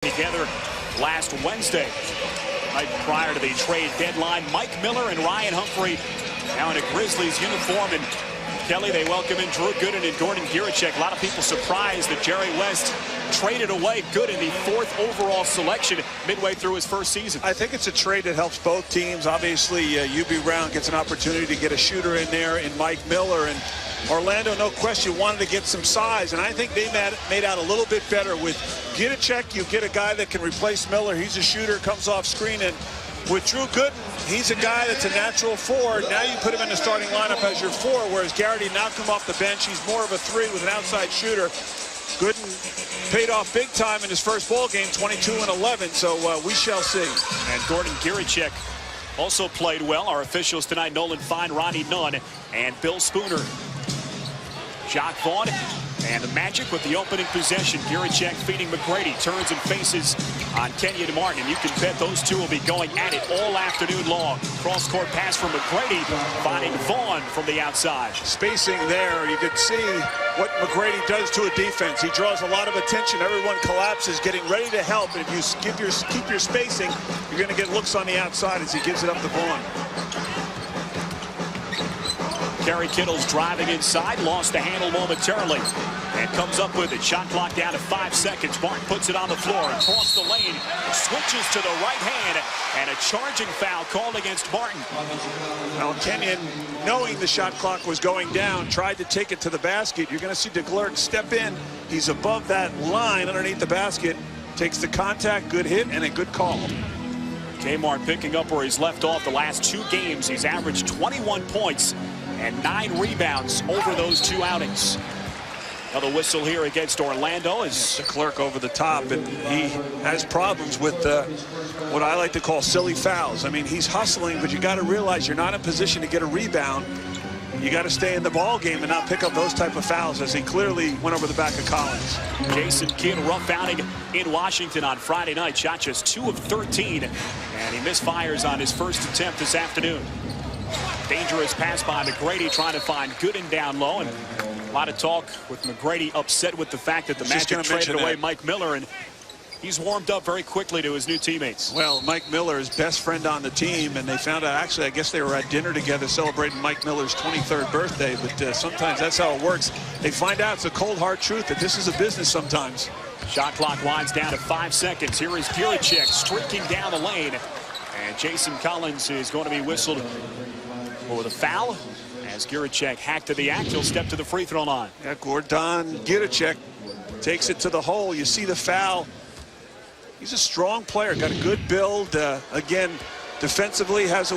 Together last Wednesday, night prior to the trade deadline. Mike Miller and Ryan Humphrey now in a Grizzlies uniform, and Kelly, they welcome in Drew Gooden and Gordon Giericek. A lot of people surprised that Jerry West traded away Gooden, the 4th overall selection, midway through his first season. I think it's a trade that helps both teams. Obviously, UB Brown gets an opportunity to get a shooter in there in Mike Miller, and Orlando, no question, wanted to get some size, and I think they made out a little bit better with Giericek. You get a guy that can replace Miller. He's a shooter, comes off screen, and with Drew Gooden, he's a guy that's a natural 4. Now you put him in the starting lineup as your 4, whereas Garrity now come off the bench. He's more of a 3 with an outside shooter. Gooden paid off big time in his first ball game, 22 and 11, so we shall see. And Gordon Giericek also played well. Our officials tonight, Nolan Fine, Ronnie Nunn, and Bill Spooner. Jacques Vaughn and the Magic with the opening possession. Giericek feeding McGrady, turns and faces on Keyon Martin. You can bet those two will be going at it all afternoon long. Cross-court pass from McGrady, finding Vaughn from the outside. Spacing there, you can see what McGrady does to a defense. He draws a lot of attention. Everyone collapses, getting ready to help. And if you keep your spacing, you're going to get looks on the outside as he gives it up to Vaughn. Kerry Kittles driving inside, lost the handle momentarily, and comes up with it. Shot clock down to 5 seconds. Martin puts it on the floor, across the lane, switches to the right hand, and a charging foul called against Martin. Now Keyon, knowing the shot clock was going down, tried to take it to the basket. You're going to see DeClercq step in. He's above that line underneath the basket, takes the contact, good hit, and a good call. Kmart picking up where he's left off the last 2 games. He's averaged 21 points and 9 rebounds over those 2 outings. Another whistle here against Orlando as DeClercq over the top, and he has problems with what I like to call silly fouls. I mean, he's hustling, but you got to realize you're not in position to get a rebound. You got to stay in the ball game and not pick up those type of fouls, as he clearly went over the back of Collins. Jason Kidd rough outing in Washington on Friday night. Shot just 2 of 13, and he misfires on his first attempt this afternoon. Dangerous pass by McGrady, trying to find Gooden down low, and a lot of talk with McGrady upset with the fact that the Magic traded away Mike Miller, and he's warmed up very quickly to his new teammates. Well, Mike Miller is best friend on the team, and they found out, actually, I guess they were at dinner together celebrating Mike Miller's 23rd birthday, but sometimes that's how it works. They find out, it's a cold hard truth, that this is a business sometimes. Shot clock winds down to 5 seconds. Here is Giericek streaking down the lane, and Jason Collins is going to be whistled for the foul as Giericek hacked to the act. He'll step to the free throw line. Yeah, Gordon Giericek takes it to the hole. You see the foul. He's a strong player, got a good build. Again, defensively has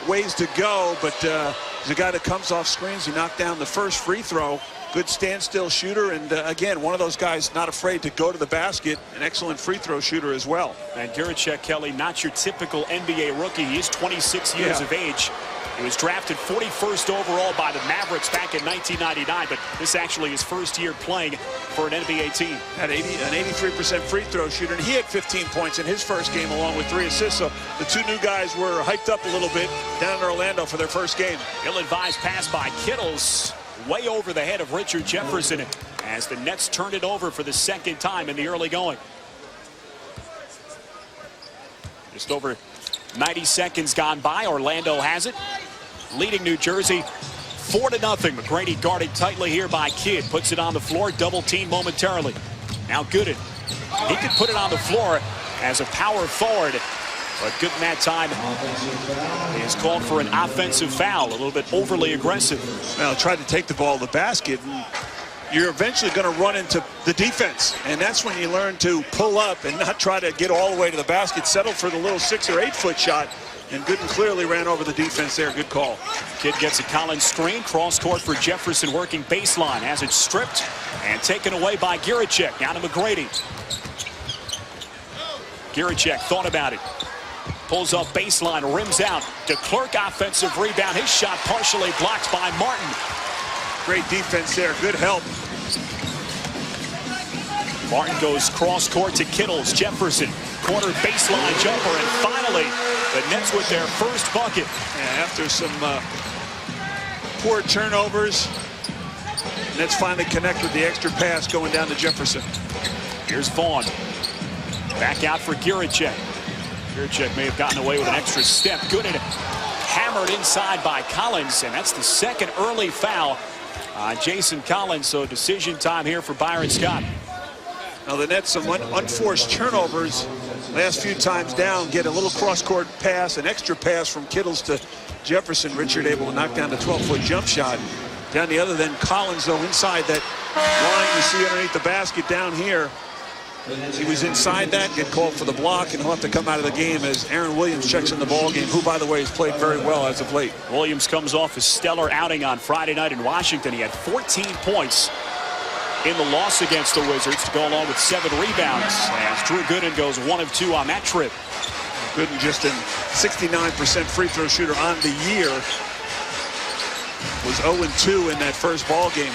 ways to go, but he's a guy that comes off screens. He knocked down the first free throw. Good standstill shooter, and again, one of those guys not afraid to go to the basket. An excellent free throw shooter as well. And Giericek, Kelly, not your typical NBA rookie. He's 26 years of age. He was drafted 41st overall by the Mavericks back in 1999, but this actually his first year playing for an NBA team. Had an 83% free throw shooter, and he had 15 points in his first game along with 3 assists. So the 2 new guys were hyped up a little bit down in Orlando for their first game. Ill-advised pass by Kittles, way over the head of Richard Jefferson, as the Nets turned it over for the 2nd time in the early going. Just over 90 seconds gone by. Orlando has it, leading New Jersey 4-0. McGrady guarded tightly here by Kidd. Puts it on the floor, double team momentarily. Now Gooden. He could put it on the floor as a power forward, but Gooden that time is called for an offensive foul, a little bit overly aggressive. Well, tried to take the ball to the basket, and you're eventually going to run into the defense, and that's when you learn to pull up and not try to get all the way to the basket, settle for the little 6 or 8 foot shot, and Gooden clearly ran over the defense there. Good call. Kidd gets a Collins screen, cross court for Jefferson, working baseline, has it stripped and taken away by Giericek. Down to McGrady. Giericek thought about it, pulls up baseline, rims out. DeClercq offensive rebound. His shot partially blocked by Martin. Great defense there, good help. Martin goes cross court to Kittles. Jefferson, corner baseline jumper, and finally the Nets with their first bucket. Yeah, after some poor turnovers, Nets finally connect with the extra pass going down to Jefferson. Here's Vaughn. Back out for Giricek. Giricek may have gotten away with an extra step. Gooden hammered inside by Collins, and that's the second early foul on Jason Collins. So decision time here for Byron Scott. Now the Nets, some unforced turnovers last few times down, get a little cross-court pass, an extra pass from Kittles to Jefferson. Richard able to knock down the 12-foot jump shot. Down the other, then Collins, though, inside that line you see underneath the basket down here. He was inside that, get called for the block, and he'll have to come out of the game as Aaron Williams checks in the ball game, who, by the way, has played very well as of late. Williams comes off a stellar outing on Friday night in Washington. He had 14 points in the loss against the Wizards to go along with 7 rebounds as Drew Gooden goes 1 of 2 on that trip. Gooden just a 69% free throw shooter on the year. Was 0-2 in that first ball game.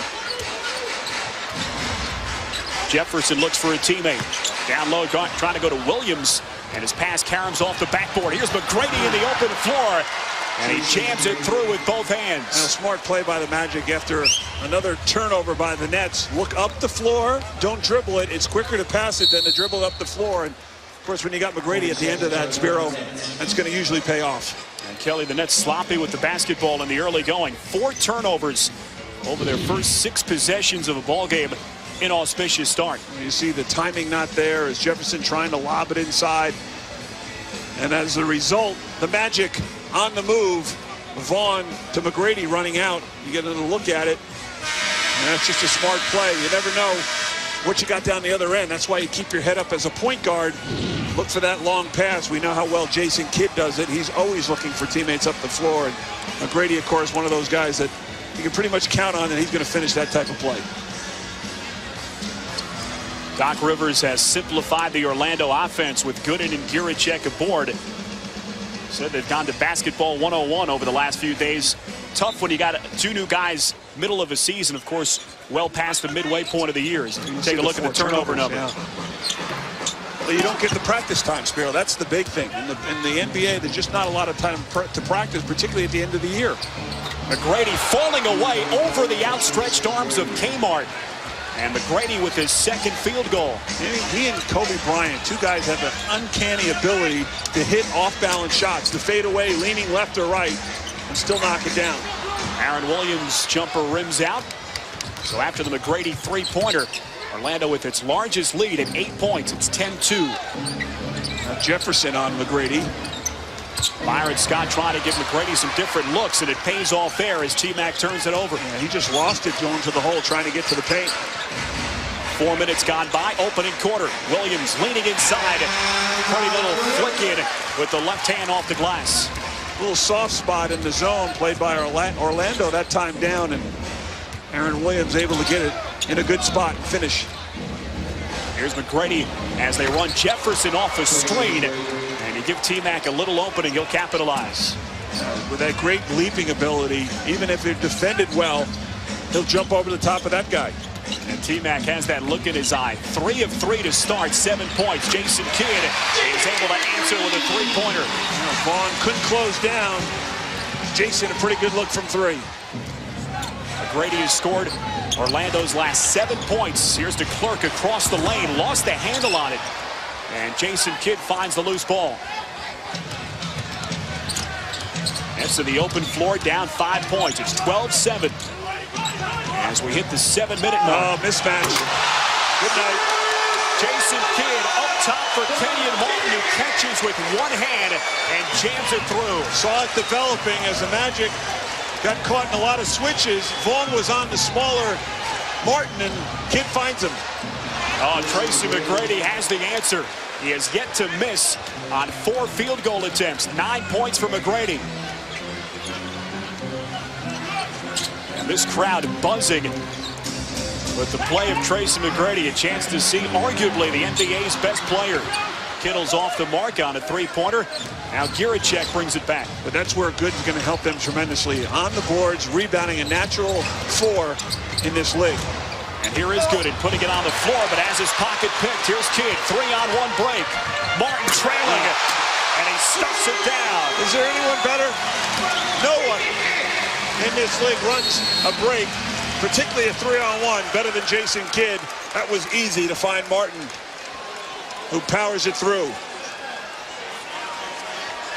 Jefferson looks for a teammate. Down low, trying to go to Williams, and his pass caroms off the backboard. Here's McGrady in the open floor, and he jams it through with both hands. And a smart play by the Magic after another turnover by the Nets. Look up the floor, don't dribble it. It's quicker to pass it than to dribble up the floor. And of course, when you got McGrady at the end of that, Spiro, that's going to usually pay off. And Kelly, the Nets sloppy with the basketball in the early going. 4 turnovers over their first 6 possessions of a ball game. Inauspicious start. You see the timing not there as Jefferson trying to lob it inside. And as a result, the Magic on the move. Vaughn to McGrady running out. You get another look at it. And that's just a smart play. You never know what you got down the other end. That's why you keep your head up as a point guard. Look for that long pass. We know how well Jason Kidd does it. He's always looking for teammates up the floor. And McGrady, of course, one of those guys that you can pretty much count on, and he's going to finish that type of play. Doc Rivers has simplified the Orlando offense with Gooden and Giricek aboard. Said they've gone to basketball 101 over the last few days. Tough when you got 2 new guys middle of a season, of course, well past the midway point of the year. Take a look at the turnover number. Yeah. Well, you don't get the practice time, Spiro. That's the big thing. In the NBA, there's just not a lot of time to practice, particularly at the end of the year. McGrady falling away over the outstretched arms of Kmart. And McGrady with his second field goal. He and Kobe Bryant, 2 guys have an uncanny ability to hit off-balance shots, to fade away, leaning left or right, and still knock it down. Aaron Williams' jumper rims out. So after the McGrady 3-pointer, Orlando with its largest lead at 8 points. It's 10-2. Jefferson on McGrady. Byron Scott trying to give McGrady some different looks, and it pays off there as T-Mac turns it over. Yeah, he just lost it going to the hole, trying to get to the paint. 4 minutes gone by, opening quarter. Williams leaning inside. Pretty little flick in with the left hand off the glass. A little soft spot in the zone played by Orlando that time down, and Aaron Williams able to get it in a good spot and finish. Here's McGrady as they run Jefferson off a screen. And you give T-Mac a little opening, he'll capitalize. With that great leaping ability, even if they're defended well, he'll jump over the top of that guy. And T-Mac has that look in his eye. 3 of 3 to start, 7 points. Jason Kidd is able to answer with a 3-pointer. Vaughn couldn't close down. Jason, a pretty good look from 3. McGrady has scored Orlando's last 7 points. Here's DeClerc across the lane, lost the handle on it. And Jason Kidd finds the loose ball. That's to the open floor, down 5 points. It's 12-7. As we hit the 7-minute mark. Oh, mismatch. Good night. Jason Kidd up top for Keyon Martin, who catches with one hand and jams it through. Saw it developing as the Magic got caught in a lot of switches. Vaughn was on the smaller Martin, and Kidd finds him. Oh, Tracy McGrady has the answer. He has yet to miss on 4 field goal attempts. 9 points for McGrady. And this crowd buzzing with the play of Tracy McGrady. A chance to see arguably the NBA's best player. Kittle's off the mark on a 3-pointer. Now Giricek brings it back. But that's where Gooden's going to help them tremendously. On the boards, rebounding, a natural 4 in this league. And here is Gooden putting it on the floor, but has his pocket picked. Here's Kidd, 3-on-1 break. Martin trailing, and he stuffs it down. Is there anyone better? No one in this league runs a break, particularly a 3-on-1, better than Jason Kidd. That was easy to find Martin. who powers it through.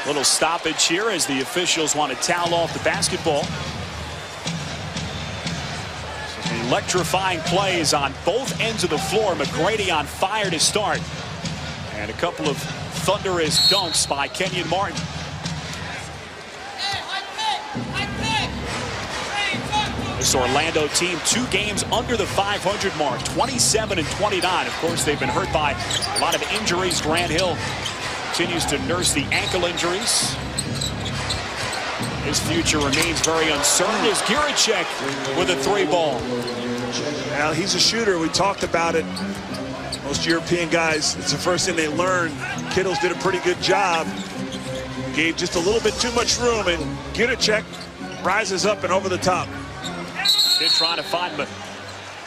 Little stoppage here as the officials want to towel off the basketball. Electrifying plays on both ends of the floor. McGrady on fire to start. And a couple of thunderous dunks by Keyon Martin. This Orlando team 2 games under the 500 mark, 27-29. Of course, they've been hurt by a lot of injuries. Grant Hill continues to nurse the ankle injuries. His future remains very uncertain as Giricek with a 3-ball. Well, he's a shooter. We talked about it. Most European guys, it's the first thing they learn. Kittles did a pretty good job. Gave just a little bit too much room, and Giricek rises up and over the top. They're trying to find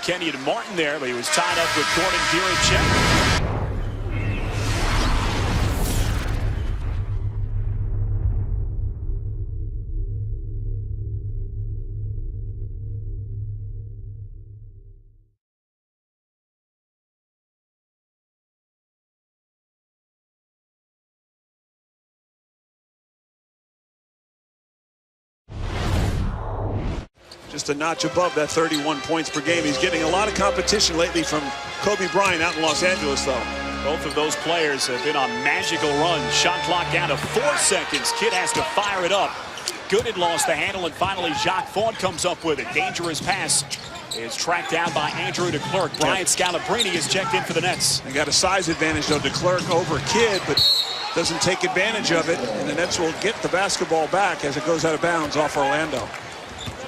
Keyon Martin there, but he was tied up with Gordon Giricek. Just a notch above that 31 points per game. He's getting a lot of competition lately from Kobe Bryant out in Los Angeles, though. Both of those players have been on magical runs. Shot clock down to 4 seconds. Kidd has to fire it up. Gooden lost the handle, and finally Jacques Vaughn comes up with it. Dangerous pass is tracked down by Andrew DeClercq. Brian Scalabrine is checked in for the Nets. They got a size advantage, though. DeClercq over Kidd, but doesn't take advantage of it. And the Nets will get the basketball back as it goes out of bounds off Orlando.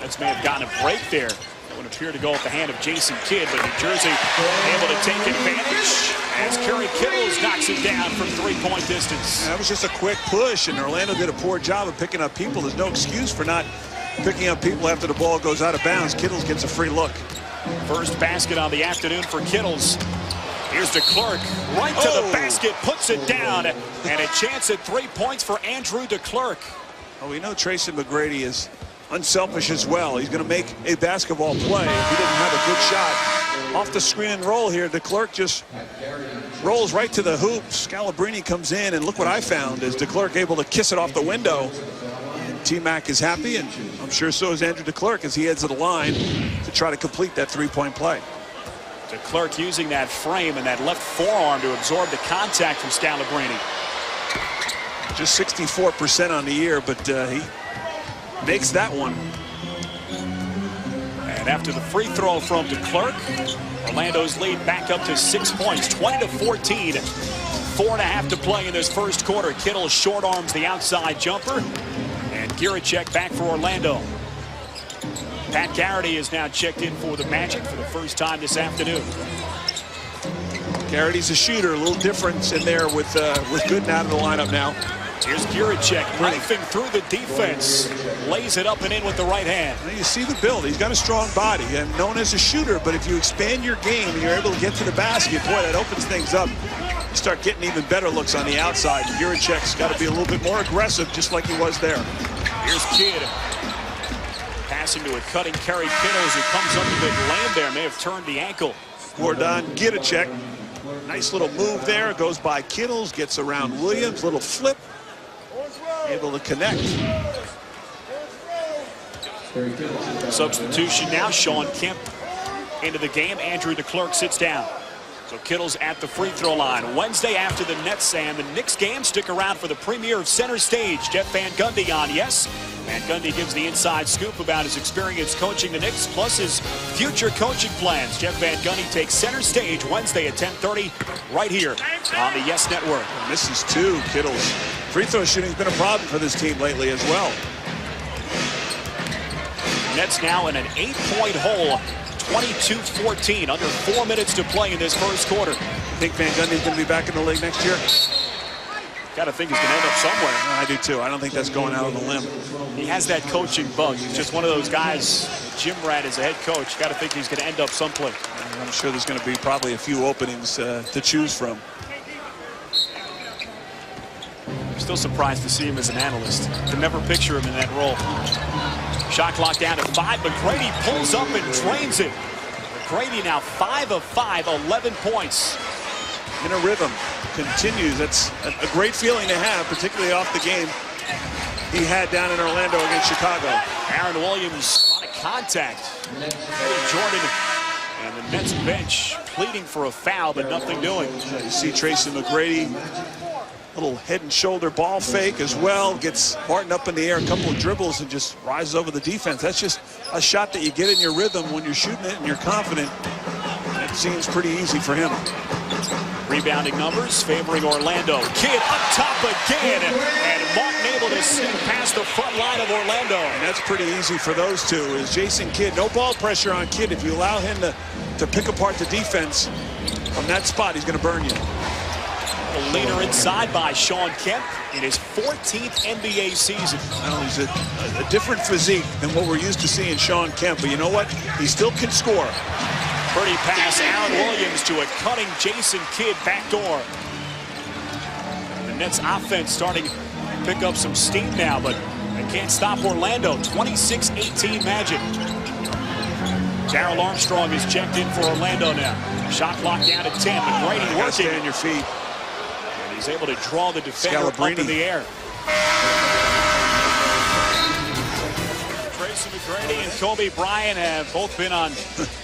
Nets may have gotten a break there. That would appear to go at the hand of Jason Kidd, but New Jersey able to take advantage as Kerry Kittles knocks it down from 3-point distance. That was just a quick push, and Orlando did a poor job of picking up people. There's no excuse for not picking up people after the ball goes out of bounds. Kittles gets a free look. First basket on the afternoon for Kittles. Here's DeClercq right to the basket, puts it down, and a chance at 3 points for Andrew DeClercq. Well, we know Tracy McGrady is unselfish as well. He's going to make a basketball play. If he didn't have a good shot off the screen and roll here, DeClercq just rolls right to the hoop. Scalabrine comes in, and look what I found is DeClercq able to kiss it off the window. And T-Mac is happy, and I'm sure so is Andrew DeClercq as he heads to the line to try to complete that 3-point play. DeClercq using that frame and that left forearm to absorb the contact from Scalabrine. Just 64% on the year, but he makes that one. And after the free throw from DeClercq, Orlando's lead back up to 6 points, 20-14. 4.5 to play in this first quarter. Kittle short arms the outside jumper, and Giricek back for Orlando. Pat Garrity is now checked in for the Magic for the first time this afternoon. Garrity's a shooter, a little difference in there with Gooden out of the lineup now. Here's Giricek knifing through the defense, lays it up and in with the right hand. Well, you see the build. He's got a strong body and known as a shooter, but if you expand your game and you're able to get to the basket, boy, that opens things up. You start getting even better looks on the outside. Giricek's got to be a little bit more aggressive, just like he was there. Here's Kidd. Passing to a cutting Kerry Kittles, who comes up a bit lame there, may have turned the ankle. Gordon Giricek. Nice little move there. Goes by Kittles, gets around Williams. Little flip. Able to connect. Substitution now. Sean Kemp into the game. Andrew DeClercq sits down. So Kittles at the free throw line. Wednesday after the Nets and the Knicks game. Stick around for the premiere of Center Stage. Jeff Van Gundy on Yes. Van Gundy gives the inside scoop about his experience coaching the Knicks, plus his future coaching plans. Jeff Van Gundy takes Center Stage Wednesday at 10:30 right here on the Yes Network. Misses 2. Kittles. Free throw shooting has been a problem for this team lately as well. Nets now in an 8-point hole, 22-14, under 4 minutes to play in this first quarter. Think Van Gundy's going to be back in the league next year? Got to think he's going to end up somewhere. I do too. I don't think that's going out on the limb. He has that coaching bug. He's just one of those guys. Jim Rat is a head coach. Got to think he's going to end up someplace. I'm sure there's going to be probably a few openings to choose from. I'm still surprised to see him as an analyst. Could never picture him in that role. Shot clock down to 5. McGrady pulls up and drains it. McGrady now 5 of 5, 11 points. In a rhythm. continues. That's a great feeling to have, particularly off the game he had down in Orlando against Chicago. Aaron Williams, a lot of contact. Jordan and the Nets bench pleading for a foul, but nothing doing. You see Tracy McGrady, little head and shoulder ball fake as well. Gets Martin up in the air, a couple of dribbles, and just rises over the defense. That's just a shot that you get in your rhythm when you're shooting it and you're confident. It seems pretty easy for him. Rebounding numbers favoring Orlando. Kidd up top again, and Martin able to sneak past the front line of Orlando. And that's pretty easy for those two. Is Jason Kidd, no ball pressure on Kidd. If you allow him to pick apart the defense from that spot, he's going to burn you. A leader inside by Shawn Kemp in his 14th NBA season. Well, he's a different physique than what we're used to seeing Shawn Kemp, but you know what? He still can score. Pretty pass, Aaron Williams to a cutting Jason Kidd backdoor. The Nets offense starting to pick up some steam now, but they can't stop Orlando. 26-18 Magic. Darrell Armstrong is checked in for Orlando now. Shot clock down to 10. McGrady working. Stay on your feet. And he's able to draw the defender up in the air. Tracy McGrady and Kobe Bryant have both been on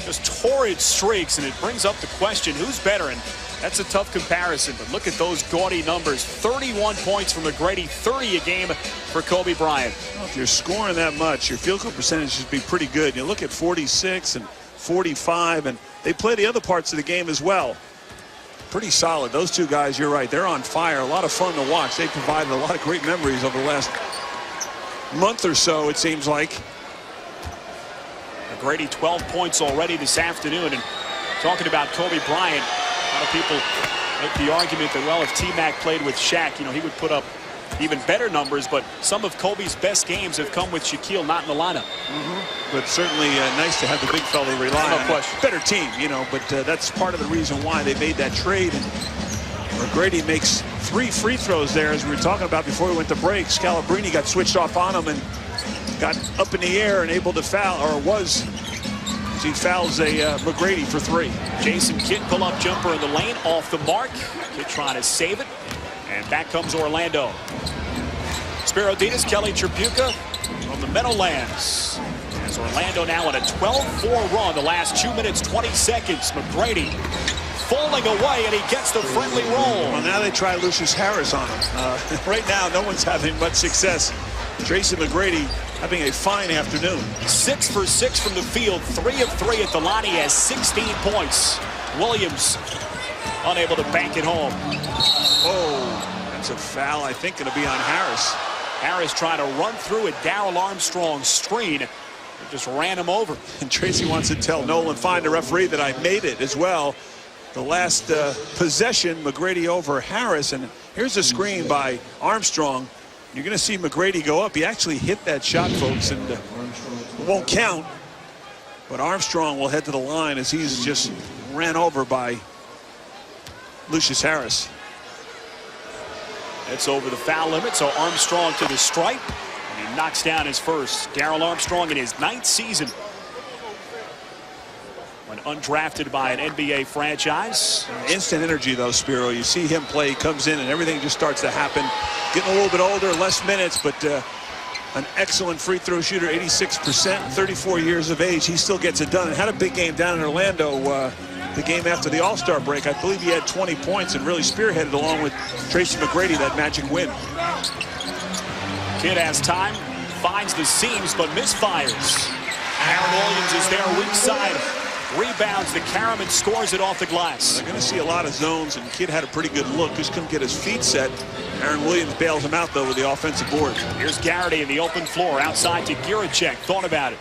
just torrid streaks, and it brings up the question, who's better? And that's a tough comparison, but look at those gaudy numbers. 31 points from McGrady, 30 a game for Kobe Bryant. Well, if you're scoring that much, your field goal percentage should be pretty good. You look at 46 and 45, and they play the other parts of the game as well. Pretty solid. Those two guys, you're right, they're on fire. A lot of fun to watch. They provided a lot of great memories over the last month or so, it seems like. McGrady 12 points already this afternoon. And talking about Kobe Bryant, a lot of people make the argument that, well, if T-Mac played with Shaq, you know, he would put up even better numbers, but some of Kobe's best games have come with Shaquille not in the lineup. But certainly nice to have the big fella rely on. A better team, you know, but that's part of the reason why they made that trade. And McGrady makes 3 free throws there, as we were talking about before we went to break. Scalabrine got switched off on him and got up in the air and able to foul, or was, as he fouls McGrady for 3. Jason Kidd pull-up jumper in the lane, off the mark. Kidd trying to save it, and back comes Orlando. Spiro Ditas, Kelly Tripucka from the Meadowlands. As Orlando now on a 12-4 run, the last 2 minutes, 20 seconds. McGrady falling away, and he gets the friendly roll. Well, now they try Lucius Harris on him. Right now, no one's having much success. Tracy McGrady having a fine afternoon. 6 for 6 from the field, 3 of 3 at the line. He has 16 points. Williams unable to bank it home. Oh, that's a foul, I think, going to be on Harris. Harris trying to run through a Darrell Armstrong screen. It just ran him over. And Tracy wants to tell Nolan Fine, the referee, that I made it as well. The last possession, McGrady over Harris, and here's a screen by Armstrong. You're going to see McGrady go up. He actually hit that shot, folks, and it won't count. But Armstrong will head to the line as he's just ran over by Lucius Harris. It's over the foul limit, so Armstrong to the stripe, and he knocks down his first. Darrell Armstrong in his 9th season when undrafted by an NBA franchise. Instant energy, though, Spiro. You see him play, he comes in, and everything just starts to happen. Getting a little bit older, less minutes, but an excellent free throw shooter, 86%, 34 years of age. He still gets it done, and had a big game down in Orlando the game after the All-Star break. I believe he had 20 points and really spearheaded, along with Tracy McGrady, that magic win. Kidd has time, finds the seams, but misfires. Aaron Williams is there, weak side. Rebounds the carom and scores it off the glass. They're going to see a lot of zones, and Kidd had a pretty good look. Just couldn't get his feet set. Aaron Williams bails him out, though, with the offensive board. Here's Garrity in the open floor, outside to Giricek. Thought about it.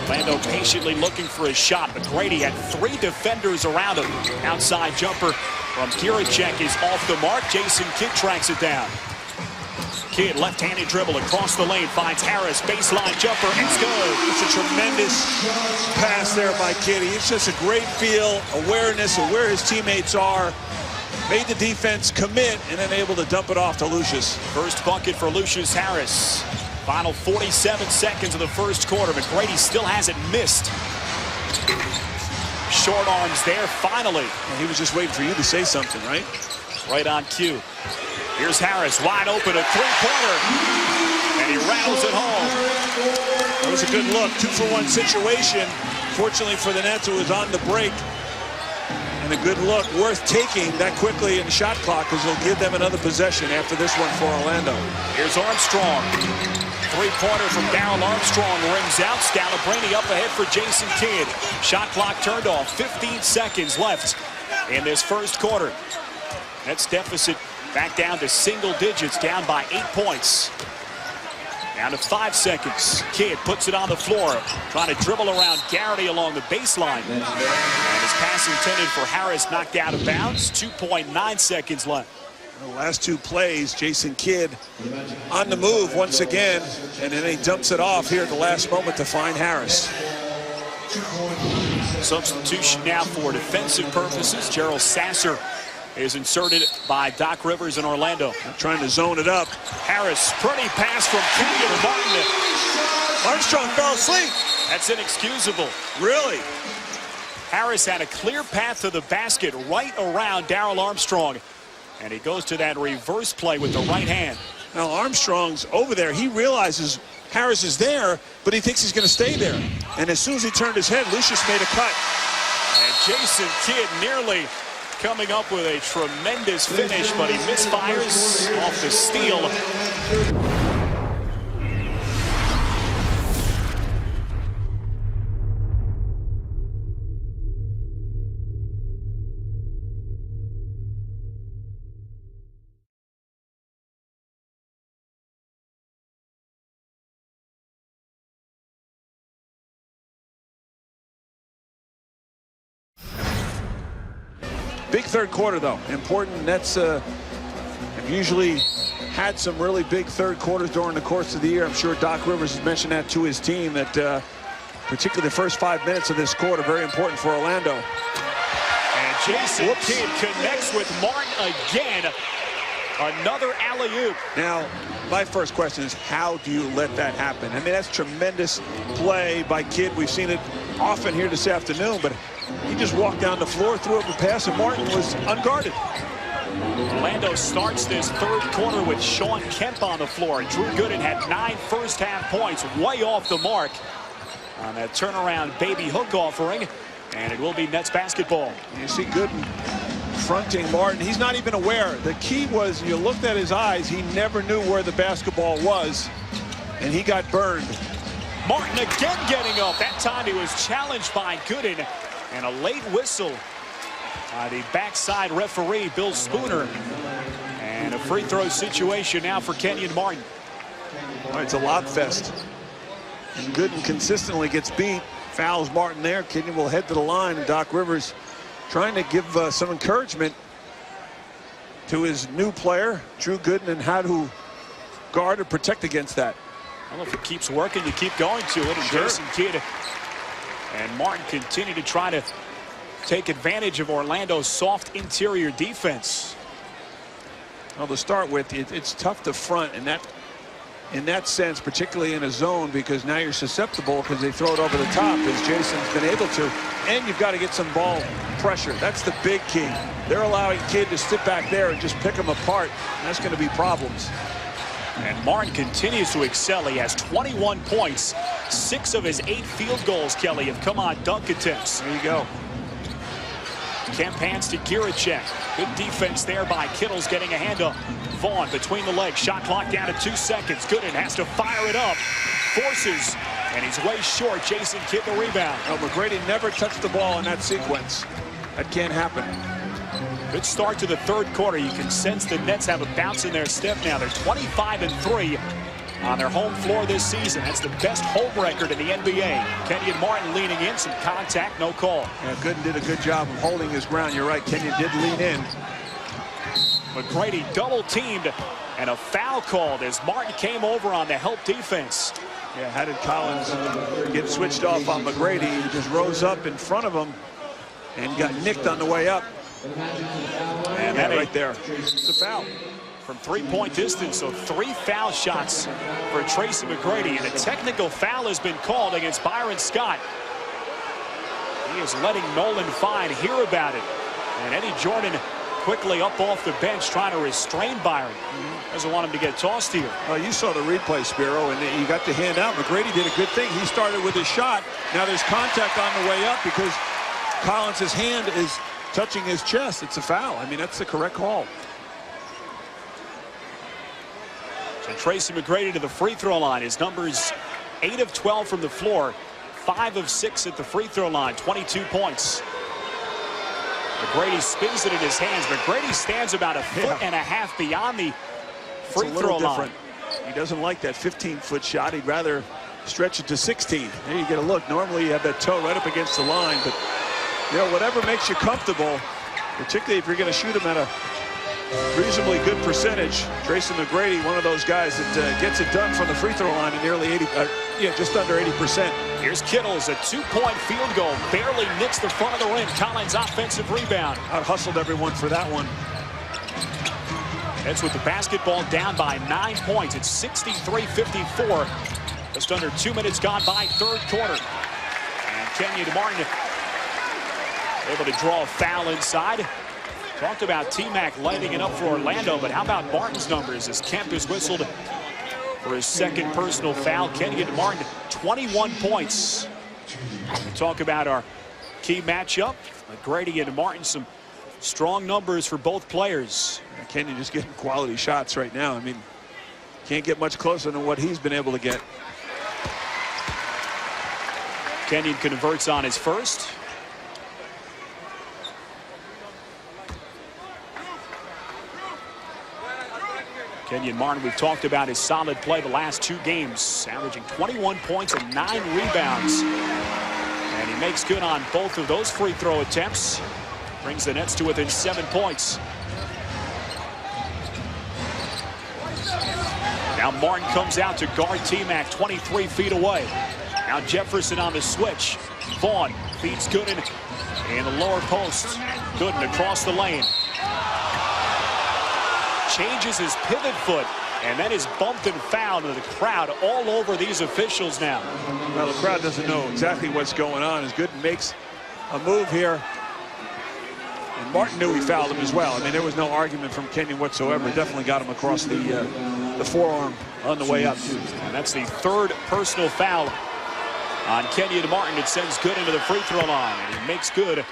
Orlando patiently looking for a shot. McGrady had 3 defenders around him. Outside jumper from Giricek is off the mark. Jason Kidd tracks it down. Kidd, left-handed dribble across the lane, finds Harris, baseline jumper, it's good. It's a tremendous pass there by Kidd. It's just a great feel, awareness of where his teammates are. Made the defense commit, and then able to dump it off to Lucius. First bucket for Lucius Harris. Final 47 seconds of the first quarter. McGrady still hasn't missed. short arms there finally. Well, he was just waiting for you to say something, right? Right on cue. Here's Harris, wide open, a three-pointer, and he rattles it home. That was a good look, 2-for-1 situation. Fortunately for the Nets, it was on the break. And a good look, worth taking that quickly in the shot clock, because it'll give them another possession after this one for Orlando. Here's Armstrong. Three-pointer from Darryl Armstrong rings out. Scalabrine up ahead for Jason Kidd. Shot clock turned off. 15 seconds left in this first quarter. Nets deficit back down to single digits, down by 8 points. Down to 5 seconds. Kidd puts it on the floor, trying to dribble around Garrity along the baseline. And his pass intended for Harris knocked out of bounds. 2.9 seconds left. The last two plays, Jason Kidd on the move once again, and then he dumps it off here at the last moment to find Harris. Substitution now for defensive purposes. Gerald Sasser is inserted by Doc Rivers in Orlando. Trying to zone it up. Harris, pretty pass from Keyon Martin. Armstrong fell asleep. That's inexcusable. Really? Harris had a clear path to the basket right around Darryl Armstrong. And he goes to that reverse play with the right hand. Now Armstrong's over there. He realizes Harris is there, but he thinks he's going to stay there. And as soon as he turned his head, Lucius made a cut. And Jason Kidd nearly coming up with a tremendous finish, but he misfires off the steal. Big third quarter, though. Important. Nets have usually had some really big third quarters during the course of the year. I'm sure Doc Rivers has mentioned that to his team, that particularly the first 5 minutes of this quarter, very important for Orlando. And Jason Kidd connects with Martin again. Another alley-oop. Now, my first question is, how do you let that happen? I mean, that's tremendous play by Kidd. We've seen it often here this afternoon, but he just walked down the floor, threw up a pass, and Martin was unguarded. Orlando starts this third quarter with Shawn Kemp on the floor. Drew Gooden had 9 first-half points, way off the mark on that turnaround baby hook offering, and it will be Nets basketball. You see Gooden fronting Martin. He's not even aware. The key was, you looked at his eyes, he never knew where the basketball was, and he got burned. Martin again getting up. That time he was challenged by Gooden, and a late whistle by the backside referee, Bill Spooner. And a free throw situation now for Keyon Martin. All right, it's a lob fest. And Gooden consistently gets beat. Fouls Martin there. Keyon will head to the line, and Doc Rivers trying to give some encouragement to his new player, Drew Gooden, and how to guard or protect against that. Well, if it keeps working, you keep going to it. And sure. Jason Kidd and Martin continue to try to take advantage of Orlando's soft interior defense. Well, to start with, it's tough to front in that sense, particularly in a zone, because now you're susceptible because they throw it over the top, as Jason's been able to. And you've got to get some ball pressure. That's the big key. They're allowing Kidd to sit back there and just pick them apart, and that's going to be problems. And Martin continues to excel. He has 21 points. 6 of his 8 field goals, Kelly, have come on dunk attempts. There you go. Kemp hands to Giricek. Good defense there by Kittles, getting a hand up. Vaughn between the legs. Shot clock down to 2 seconds. Gooden has to fire it up. Forces, and he's way short. Jason Kidd the rebound. Oh, McGrady never touched the ball in that sequence. That can't happen. Good start to the third quarter. You can sense the Nets have a bounce in their step now. They're 25-3 on their home floor this season. That's the best home record in the NBA. Keyon Martin leaning in, some contact, no call. Yeah, Gooden did a good job of holding his ground. You're right, Keyon did lean in. McGrady double teamed, and a foul called as Martin came over on the help defense. Yeah, how did Collins get switched off on McGrady? He just rose up in front of him and got nicked on the way up. And that right there, it's a foul. From three-point distance, so 3 foul shots for Tracy McGrady, and a technical foul has been called against Byron Scott. He is letting Nolan Fine hear about it. And Eddie Jordan quickly up off the bench trying to restrain Byron. Doesn't want him to get tossed here. Well, you saw the replay, Spiro, and you got the hand out. McGrady did a good thing. He started with his shot. Now there's contact on the way up because Collins' hand is touching his chest. It's a foul. I mean, that's the correct call. So Tracy McGrady to the free throw line. His numbers 8 of 12 from the floor, 5 of 6 at the free throw line, 22 points. McGrady spins it in his hands. McGrady stands about a foot and a half beyond the free throw line. He doesn't like that 15-foot shot. He'd rather stretch it to 16. There you get a look. Normally you have that toe right up against the line, but you know, whatever makes you comfortable, particularly if you're going to shoot him at a reasonably good percentage. Tracy McGrady, one of those guys that gets it done from the free throw line at nearly 80, just under 80%. Here's Kittles, a 2-point field goal, barely nicks the front of the rim. Collins offensive rebound. Out hustled everyone for that one. That's with the basketball down by 9 points. It's 63-54. Just under 2 minutes gone by third quarter. And Keyon Martin able to draw a foul inside. Talked about T-Mac lighting it up for Orlando, but how about Martin's numbers as Kemp is whistled for his second personal foul. Keyon Martin, 21 points. We talk about our key matchup. McGrady and Martin, some strong numbers for both players. Keyon just getting quality shots right now. I mean, can't get much closer than what he's been able to get. Keyon converts on his first. Keyon Martin, we've talked about his solid play the last 2 games, averaging 21 points and 9 rebounds. And he makes good on both of those free throw attempts. Brings the Nets to within 7 points. Now Martin comes out to guard T-Mac 23 feet away. Now Jefferson on the switch. Vaughn feeds Gooden in the lower post. Gooden across the lane. Changes his pivot foot and then is bumped and fouled, and the crowd all over these officials now. Well, the crowd doesn't know exactly what's going on as Gooden makes a move here. And Martin knew he fouled him as well. I mean, there was no argument from Keyon whatsoever. Definitely got him across the forearm on the way up. And that's the third personal foul on Keyon Martin. It sends Gooden to the free throw line, and he makes good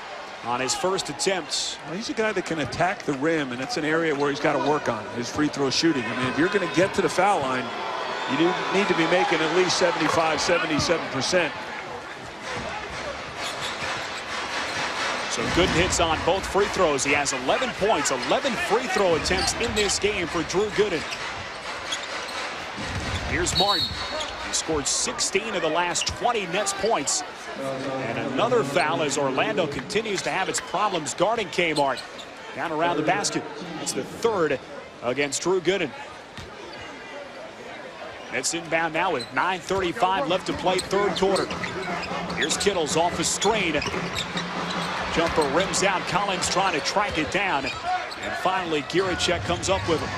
on his first attempt. Well, he's a guy that can attack the rim, and that's an area where he's got to work on his free throw shooting. I mean, if you're going to get to the foul line, you do need to be making at least 75, 77%. So Gooden hits on both free throws. He has 11 points, 11 free throw attempts in this game for Drew Gooden. Here's Martin. He scored 16 of the last 20 Nets points. And another foul as Orlando continues to have its problems guarding Kmart. Down around the basket. It's the third against Drew Gooden. Nets inbound now with 9:35 left to play third quarter. Here's Kittles off a strain. Jumper rims out. Collins trying to track it down. And finally, Giricek comes up with him.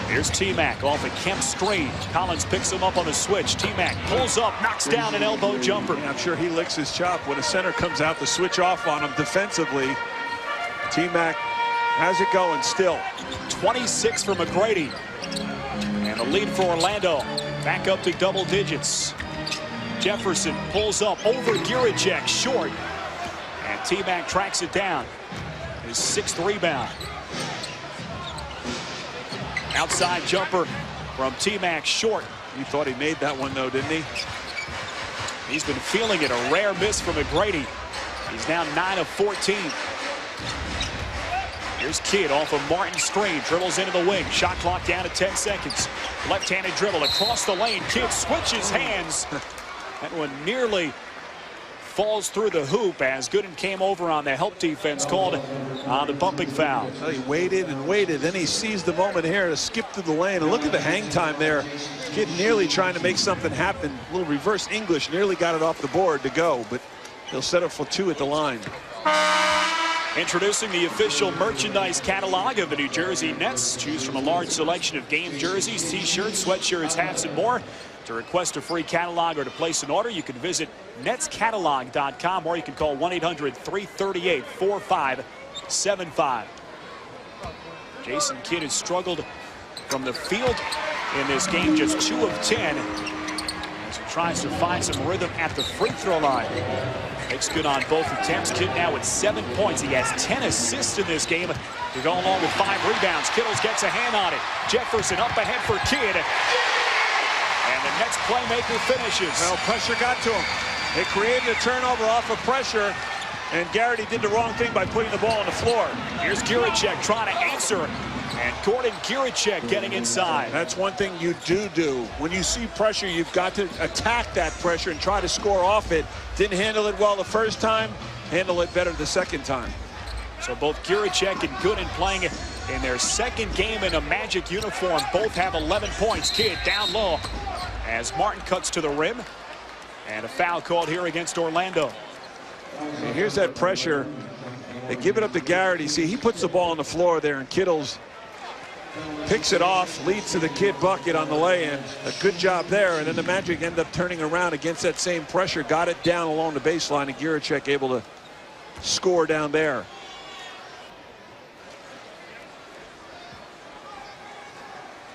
Here's T-Mac off a Kemp screen. Collins picks him up on the switch. T-Mac pulls up, knocks down an elbow jumper. Yeah, I'm sure he licks his chop when a center comes out to switch off on him defensively. T-Mac has it going still. 26 for McGrady. And the lead for Orlando back up to double digits. Jefferson pulls up over Giricek, short. And T-Mac tracks it down. His 6th rebound. Outside jumper from T-Mac, short. He thought he made that one, though, didn't he? He's been feeling it. A rare miss from McGrady. He's now 9 of 14. Here's Kidd off of Martin's screen. Dribbles into the wing. Shot clock down to 10 seconds. Left-handed dribble across the lane. Kidd switches hands. That one nearly falls through the hoop as Gooden came over on the help defense, called on the bumping foul. Well, he waited and waited. Then he seized the moment here to skip through the lane. And look at the hang time there. Kid nearly trying to make something happen. A little reverse English. Nearly got it off the board to go, but he'll settle for 2 at the line. Introducing the official merchandise catalog of the New Jersey Nets. Choose from a large selection of game jerseys, t-shirts, sweatshirts, hats, and more. To request a free catalog or to place an order, you can visit netscatalog.com or you can call 1-800-338-4575. Jason Kidd has struggled from the field in this game, just 2 of 10. As he tries to find some rhythm at the free throw line. Makes good on both attempts. Kidd now with 7 points. He has 10 assists in this game to go along with 5 rebounds. Kittles gets a hand on it. Jefferson up ahead for Kidd. And the next playmaker finishes. Well, pressure got to him. They created a turnover off of pressure, and Garrity did the wrong thing by putting the ball on the floor. Here's Giricek trying to answer, and Gordon Giricek getting inside. That's one thing you do. When you see pressure, you've got to attack that pressure and try to score off it. Didn't handle it well the first time, handle it better the second time. So both Giricek and Gooden playing in their second game in a Magic uniform. Both have 11 points. Kidd down low as Martin cuts to the rim. And a foul called here against Orlando. And here's that pressure. They give it up to Garrity. See, he puts the ball on the floor there, and Kittles picks it off, leads to the Kidd bucket on the lay-in. A good job there, and then the Magic end up turning around against that same pressure, got it down along the baseline, and Giricek able to score down there.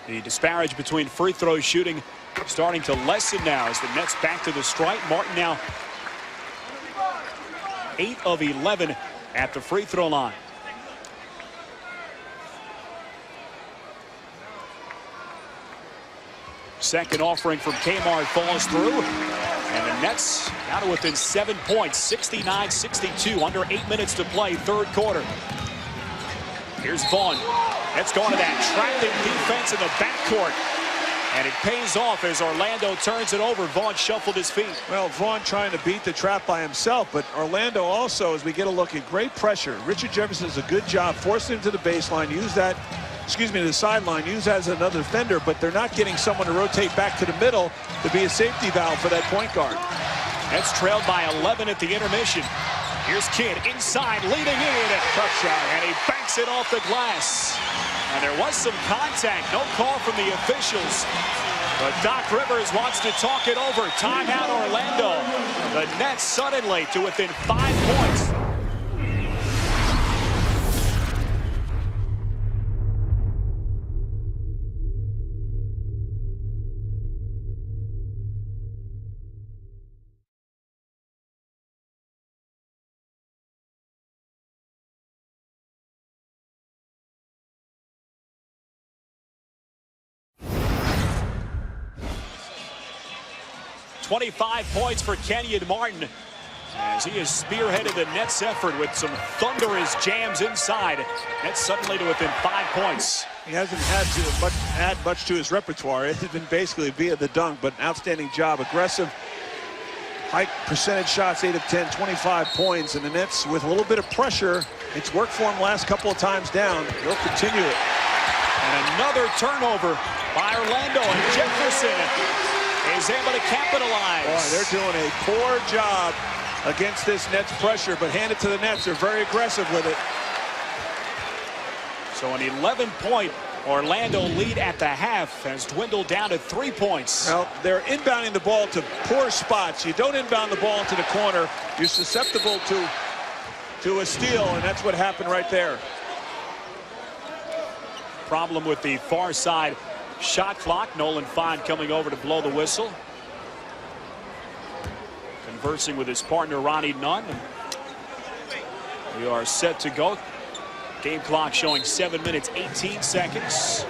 The disparage between free throw shooting starting to lessen now as the Nets back to the strike. Martin now 8 of 11 at the free throw line. Second offering from Kmart falls through. And the Nets now to within 7 points, 69-62, under 8 minutes to play, third quarter. Here's Vaughn. Let's go into that trapping defense in the backcourt. And it pays off as Orlando turns it over. Vaughn shuffled his feet. Well, Vaughn trying to beat the trap by himself, but Orlando also, as we get a look at great pressure. Richard Jefferson does a good job, forced him to the baseline, use that, to the sideline, use that as another defender, but they're not getting someone to rotate back to the middle to be a safety valve for that point guard. That's trailed by 11 at the intermission. Here's Kidd inside, leading in. Tough shot. And he banks it off the glass. And there was some contact, no call from the officials. But Doc Rivers wants to talk it over. Timeout Orlando. The Nets suddenly to within 5 points. .25 points for Keyon Martin as he has spearheaded the Nets effort with some thunderous jams inside. Nets suddenly to within 5 points. He hasn't had to add much to his repertoire. It's been basically via the dunk, but an outstanding job. Aggressive, high percentage shots, 8 of 10, 25 points. And the Nets, with a little bit of pressure, it's worked for him last couple of times down. They'll continue it. And another turnover by Orlando, and Jefferson is able to capitalize. Boy, they're doing a poor job against this Nets pressure, but hand it to the Nets. They're very aggressive with it. So an 11-point Orlando lead at the half has dwindled down to 3 points. Well, they're inbounding the ball to poor spots. You don't inbound the ball into the corner, you're susceptible to a steal, and that's what happened right there. Problem with the far side shot clock. Nolan Fine coming over to blow the whistle. Conversing with his partner Ronnie Nunn. We are set to go. Game clock showing 7 minutes 18 seconds.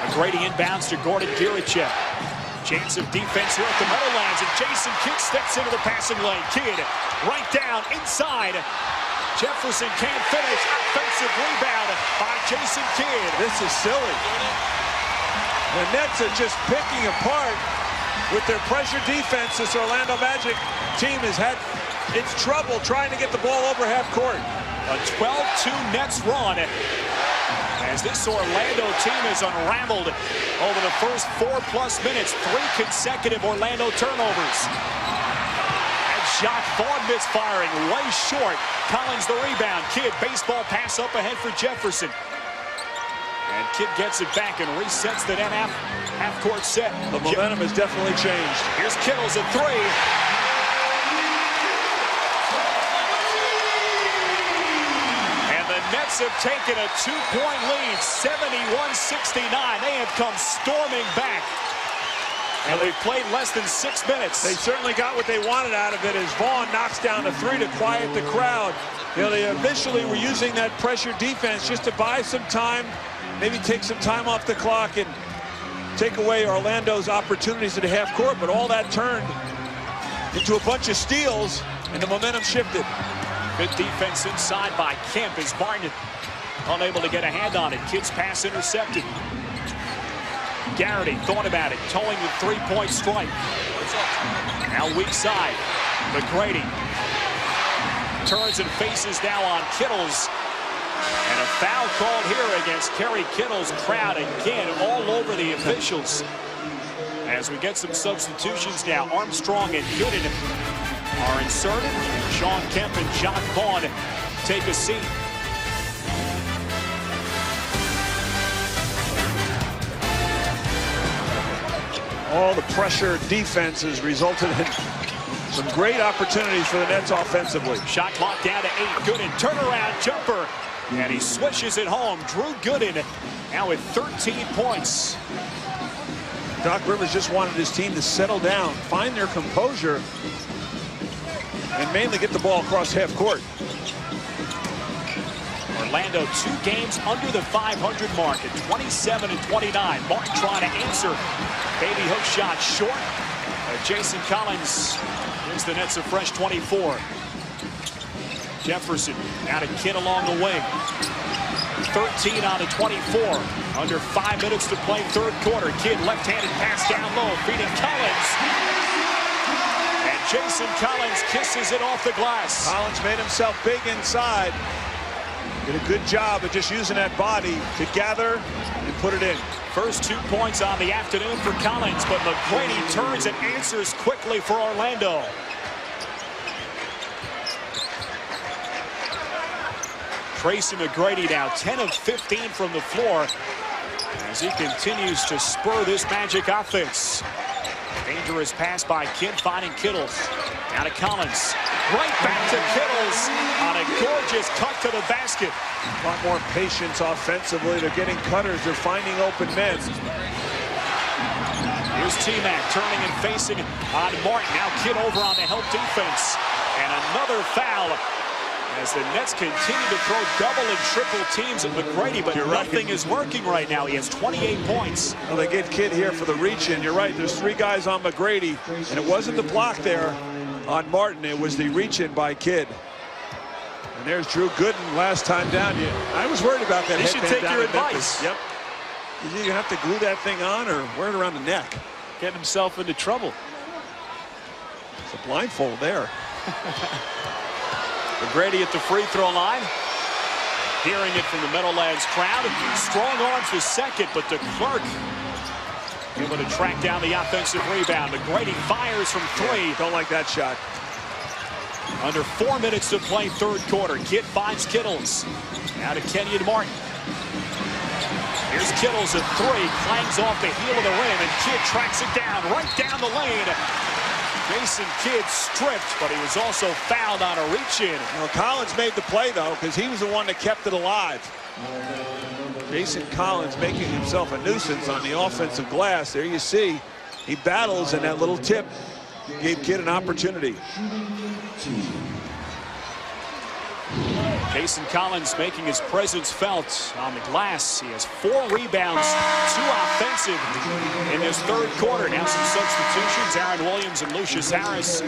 McGrady inbounds to Gordon Giricek. Chance of defense here at the Meadowlands, and Jason Kidd steps into the passing lane. Kidd right down inside. Jefferson can't finish. Offensive rebound by Jason Kidd. This is silly. The Nets are just picking apart with their pressure defense. This Orlando Magic team has had its trouble trying to get the ball over half court. A 12-2 Nets run as this Orlando team is unraveled over the first 4+ minutes. 3 consecutive Orlando turnovers. Shot, Vaughn misfiring, way short. Collins the rebound. Kidd, baseball pass up ahead for Jefferson. And Kidd gets it back and resets the net half-court set. The momentum has definitely changed. Here's Kittles at 3. And the Nets have taken a 2-point lead, 71-69. They have come storming back. And they've played less than 6 minutes. They certainly got what they wanted out of it as Vaughn knocks down a 3 to quiet the crowd. You know, they initially were using that pressure defense just to buy some time, maybe take some time off the clock and take away Orlando's opportunities at the half court, but all that turned into a bunch of steals, and the momentum shifted. Good defense inside by Kemp as Barton unable to get a hand on it. Kidd's pass intercepted. Garrity thought about it, towing the three-point strike. Now weak side. McGrady turns and faces now on Kittles. And a foul called here against Kerry Kittles. Crowd again all over the officials. As we get some substitutions now, Armstrong and Gooden are inserted. Sean Kemp and John Vaughn take a seat. All the pressure defense has resulted in some great opportunities for the Nets offensively. Shot clock down to 8. Gooden, turnaround jumper. And he swishes it home. Drew Gooden now with 13 points. Doc Rivers just wanted his team to settle down, find their composure, and mainly get the ball across half court. Orlando 2 games under the 500 mark at 27-29. Martin trying to answer. Baby hook shot short. Jason Collins gives the Nets a fresh 24. Jefferson out of Kidd along the wing. 13 on the 24. Under 5 minutes to play third quarter. Kidd left-handed pass down low, feeding Collins. And Jason Collins kisses it off the glass. Collins made himself big inside. Did a good job of just using that body to gather and put it in. First 2 points on the afternoon for Collins, but McGrady turns and answers quickly for Orlando. Tracy McGrady now 10 of 15 from the floor as he continues to spur this Magic offense. Dangerous pass by Kidd, finding Kittles. Now to Collins. Right back to Kittles on a gorgeous cut to the basket. A lot more patience offensively. They're getting cutters. They're finding open men. Here's T-Mac turning and facing on Martin. Now Kidd over on the help defense. And another foul as the Nets continue to throw double and triple teams at McGrady, but nothing is working right now. He has 28 points. Well, they gave Kidd here for the reach-in. You're right. There's 3 guys on McGrady, and it wasn't the block there on Martin. It was the reach-in by Kidd. And there's Drew Gooden last time down. I was worried about that. He should take your advice. Yep. You're going to have to glue that thing on or wear it around the neck. Getting himself into trouble. It's a blindfold there. McGrady at the free throw line. Hearing it from the Meadowlands crowd. Strong arms the second, but the Clark able to track down the offensive rebound. McGrady fires from 3. Don't like that shot. Under 4 minutes to play third quarter. Kidd finds Kittles. Now to Keyon Martin. Here's Kittles at 3. Clangs off the heel of the rim, and Kidd tracks it down, right down the lane. Jason Kidd stripped, but he was also fouled on a reach-in. Well, Collins made the play, though, because he was the one that kept it alive. Jason Collins making himself a nuisance on the offensive glass. There you see, he battles, and that little tip gave Kidd an opportunity. Jason Collins making his presence felt on the glass. He has 4 rebounds, 2 offensive in this third quarter. Now some substitutions. Aaron Williams and Lucius Harris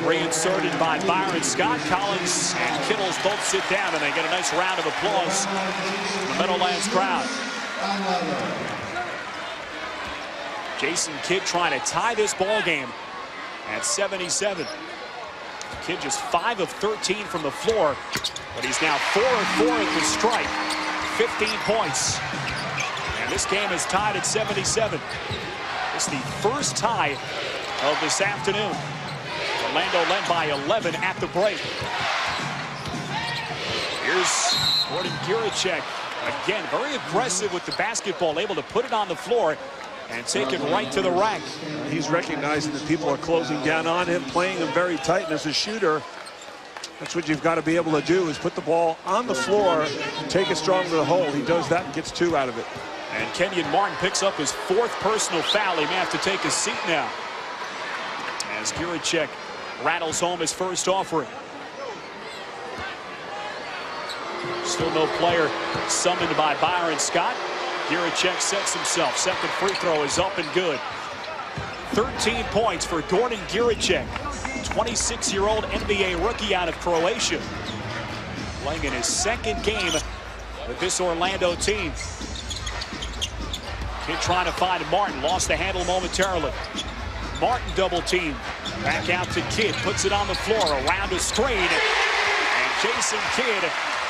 reinserted by Byron Scott. Collins and Kittles both sit down, and they get a nice round of applause from the Meadowlands crowd. Jason Kidd trying to tie this ball game at 77. Kidd just 5 of 13 from the floor, but he's now 4 of 4 at the stripe. 15 points. And this game is tied at 77. It's the first tie of this afternoon. Orlando led by 11 at the break. Here's Gordon Guricek Again, very aggressive with the basketball, able to put it on the floor and take it right to the rack. He's recognizing that people are closing down on him, playing him very tight, and as a shooter, that's what you've got to be able to do, is put the ball on the floor, take it strong to the hole. He does that and gets 2 out of it. And Keyon Martin picks up his 4th personal foul. He may have to take a seat now, as Giricek rattles home his first offering. Still no player summoned by Byron Scott. Giricek sets himself. Second free throw is up and good. 13 points for Gordon Giricek, 26-year-old NBA rookie out of Croatia, playing in his 2nd game with this Orlando team. Kid trying to find Martin, lost the handle momentarily. Martin double team. Back out to Kidd, puts it on the floor, around a screen. And Jason Kidd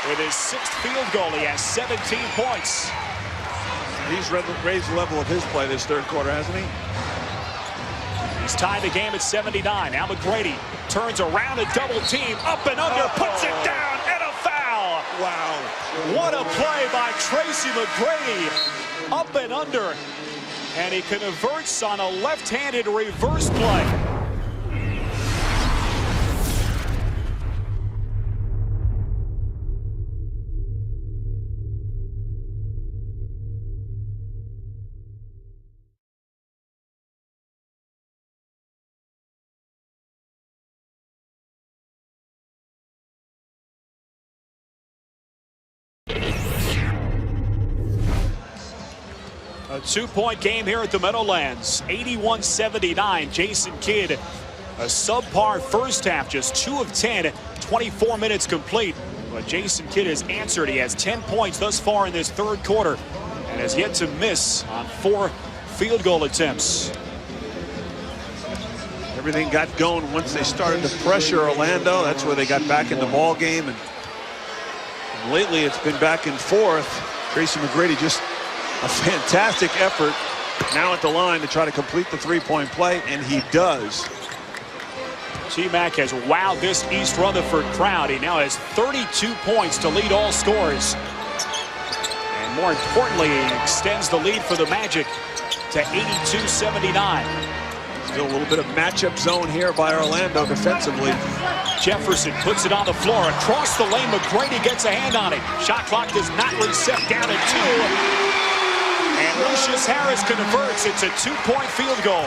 with his 6th field goal. He has 17 points. He's raised the level of his play this 3rd quarter, hasn't he? He's tied the game at 79. Now McGrady turns around a double team, up and under, puts it down, and a foul. Wow. What a play by Tracy McGrady. Up and under, and he converts on a left-handed reverse play. A 2-point game here at the Meadowlands. 81-79. Jason Kidd, a subpar first half, just 2 of 10, 24 minutes complete. But Jason Kidd has answered. He has 10 points thus far in this 3rd quarter and has yet to miss on 4 field goal attempts. Everything got going once they started to pressure Orlando. That's where they got back in the ball game. And lately it's been back and forth. Tracy McGrady just a fantastic effort now at the line to try to complete the 3-point play, and he does. T-Mac has wowed this East Rutherford crowd. He now has 32 points to lead all scorers. And more importantly, he extends the lead for the Magic to 82-79. Still a little bit of matchup zone here by Orlando defensively. Jefferson puts it on the floor. Across the lane, McGrady gets a hand on it. Shot clock does not reset, down at 2. And Lucius Harris converts. It's a 2-point field goal.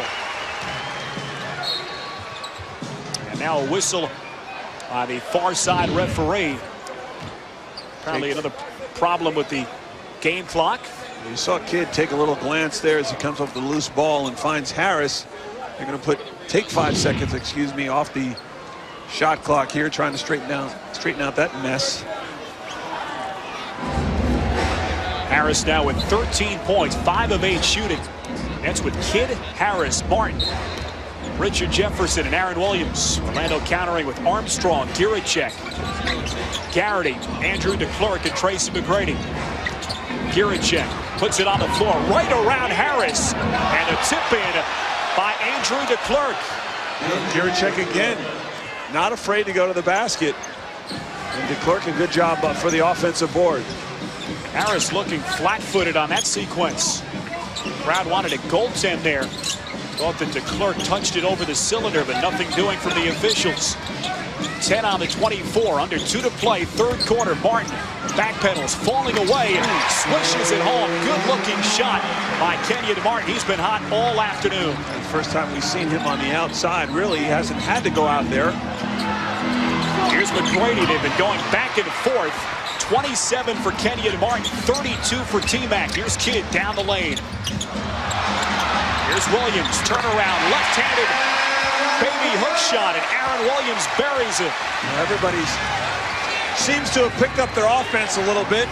And now a whistle by the far side referee. Apparently another problem with the game clock. You saw Kidd take a little glance there as he comes off the loose ball and finds Harris. They're going to take 5 seconds, off the shot clock here, trying to straighten out that mess. Harris now with 13 points, 5 of 8 shooting. That's with Kidd, Harris, Martin, Richard Jefferson, and Aaron Williams. Orlando countering with Armstrong, Giricek, Garrity, Andrew DeClerc, and Tracy McGrady. Giricek puts it on the floor right around Harris, and a tip in by Andrew DeClerc. Giricek again, not afraid to go to the basket. And DeClerc a good job for the offensive board. Harris looking flat-footed on that sequence. Crowd wanted a goaltend there. Thought that DeClerc touched it over the cylinder, but nothing doing from the officials. 10 on the 24, under 2 to play, 3rd quarter. Martin backpedals, falling away, swishes it home. Good-looking shot by Keyon Martin. He's been hot all afternoon. The first time we've seen him on the outside, really, he hasn't had to go out there. Here's McGrady. They've been going back and forth. 27 for Keyon Martin, 32 for T-Mac. Here's Kidd down the lane. Here's Williams, turnaround, left-handed baby hook shot, and Aaron Williams buries it. Everybody seems to have picked up their offense a little bit.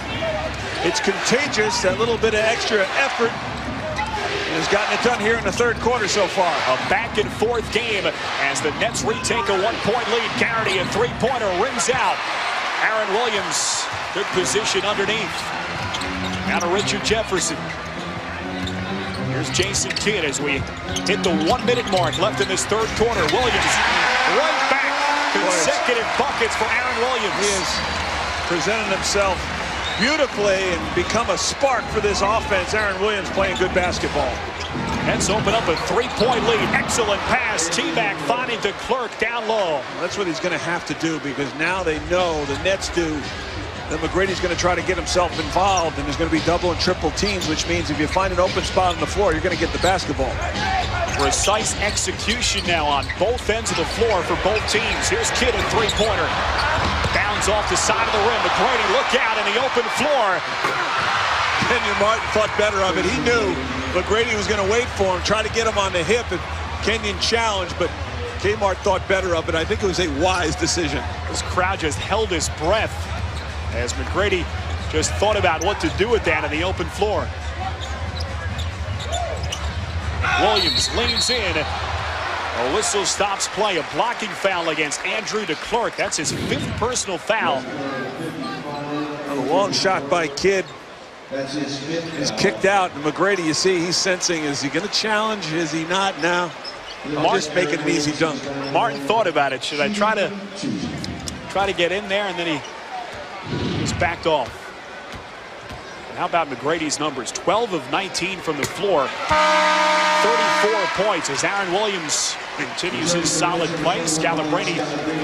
It's contagious, that little bit of extra effort. And has gotten it done here in the 3rd quarter so far. A back and forth game as the Nets retake a 1-point lead. Garrity, a 3-pointer, rings out. Aaron Williams, good position underneath. Now to Richard Jefferson. Here's Jason Kidd as we hit the 1-minute mark left in this 3rd quarter. Williams right back. Consecutive buckets for Aaron Williams. He has presented himself beautifully and become a spark for this offense. Aaron Williams playing good basketball. Nets open up a 3-point lead. Excellent pass. T-Mac finding DeClerc down low. Well, that's what he's going to have to do, because now they know, the Nets do, that McGrady's going to try to get himself involved, and there's going to be double and triple teams, which means if you find an open spot on the floor, you're going to get the basketball. Precise execution now on both ends of the floor for both teams. Here's Kidd, a three-pointer. Bounds off the side of the rim. McGrady, look out in the open floor. Keyon Martin thought better of it. He knew McGrady was going to wait for him, try to get him on the hip, and Keyon challenged, but Kmart thought better of it. I think it was a wise decision. This crowd just held his breath as McGrady just thought about what to do with that in the open floor. Williams leans in. A whistle stops play. A blocking foul against Andrew DeClerc. That's his 5th personal foul. A long shot by Kidd. He's kicked out, and McGrady, you see, he's sensing, is he going to challenge? Is he not? Now, just make it an easy dunk. Martin thought about it. Should I try to get in there? And then he just backed off. And how about McGrady's numbers? 12 of 19 from the floor. 34 points as Aaron Williams continues his solid play. Scalabrine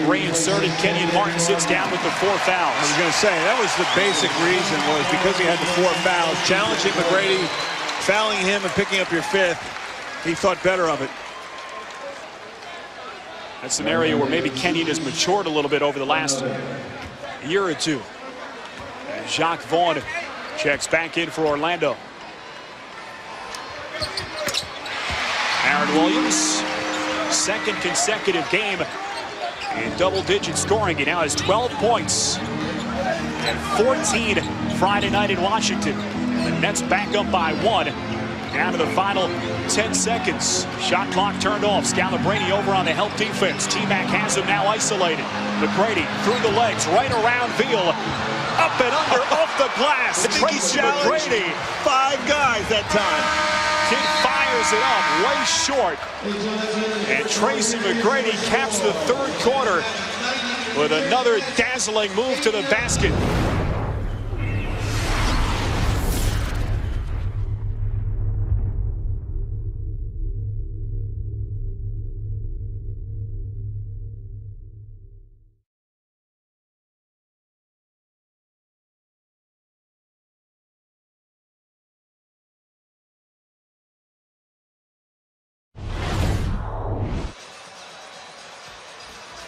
reinserted. Keyon Martin sits down with the 4 fouls. I was going to say, that was the basic reason, was because he had the 4 fouls. Challenging McGrady, fouling him, and picking up your 5th. He thought better of it. That's an area where maybe Keyon has matured a little bit over the last year or two. And Jacques Vaughn checks back in for Orlando. Aaron Williams, 2nd consecutive game in double-digit scoring. He now has 12 points and 14 Friday night in Washington. And the Nets back up by 1. Down to the final 10 seconds. Shot clock turned off. Scalabrine over on the help defense. T-Mac has him now isolated. McGrady through the legs, right around Veal. Up and under, off the glass. Tracy McGrady. 5 guys that time. Kidd fires it up, way short. And Tracy McGrady caps the 3rd quarter with another dazzling move to the basket.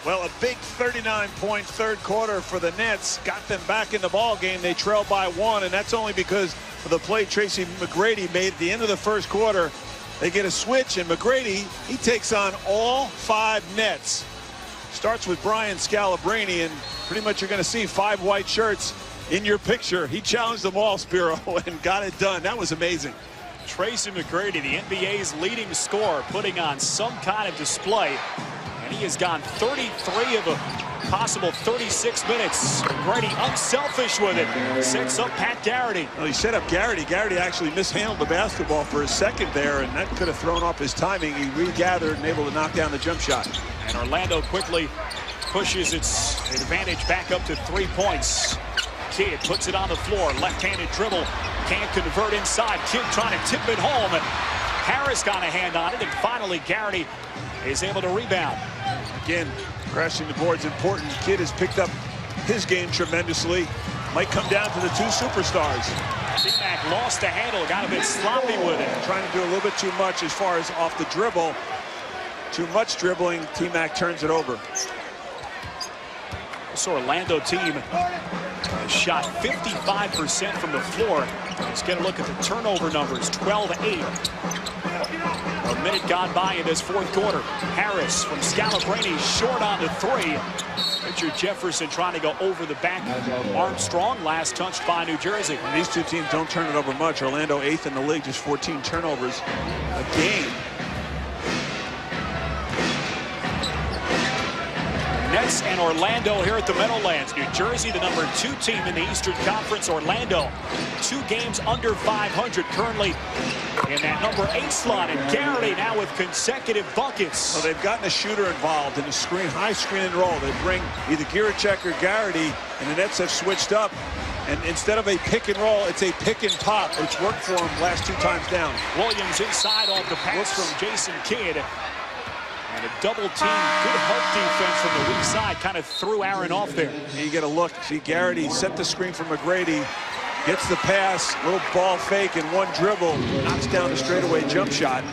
Well, a big 39-point 3rd quarter for the Nets got them back in the ball game. They trail by 1, and that's only because of the play Tracy McGrady made at the end of the 1st quarter. They get a switch, and McGrady, he takes on all 5 Nets. Starts with Brian Scalabrine, and pretty much you're going to see 5 white shirts in your picture. He challenged them all, Spiro, and got it done. That was amazing. Tracy McGrady, the NBA's leading scorer, putting on some kind of display. He has gone 33 of a possible 36 minutes. McGrady unselfish with it. Sets up Pat Garrity. Well, he set up Garrity. Garrity actually mishandled the basketball for a second there, and that could have thrown off his timing. He regathered and able to knock down the jump shot. And Orlando quickly pushes its advantage back up to 3 points. Kidd puts it on the floor. Left-handed dribble. Can't convert inside. Kidd trying to tip it home. Harris got a hand on it, and finally Garrity is able to rebound. Again, crashing the board's important. Kidd has picked up his game tremendously. Might come down to the 2 superstars. T-Mac lost the handle, got a bit sloppy with it. Trying to do a little bit too much as far as off the dribble. Too much dribbling. T-Mac turns it over. This Orlando team has shot 55% from the floor. Let's get a look at the turnover numbers. 12-8. A minute gone by in this 4th quarter. Harris from Scalabrine short on the 3. Richard Jefferson trying to go over the back. Armstrong last touched by New Jersey. And these 2 teams don't turn it over much. Orlando 8th in the league, just 14 turnovers a game. Nets and Orlando here at the Meadowlands. New Jersey, the number 2 team in the Eastern Conference. Orlando, 2 games under 500, currently in that number 8 slot. And Garrity now with consecutive buckets. Well, they've gotten a shooter involved in the high screen and roll. They bring either Giricek or Garrity, and the Nets have switched up. And instead of a pick and roll, it's a pick and pop. It's worked for him last 2 times down. Williams inside off the pass from Jason Kidd. And a double team, good help defense from the weak side, kind of threw Aaron off there. You get a look. See, Garrity set the screen for McGrady. Gets the pass, little ball fake, and one dribble. Knocks down the straightaway jump shot.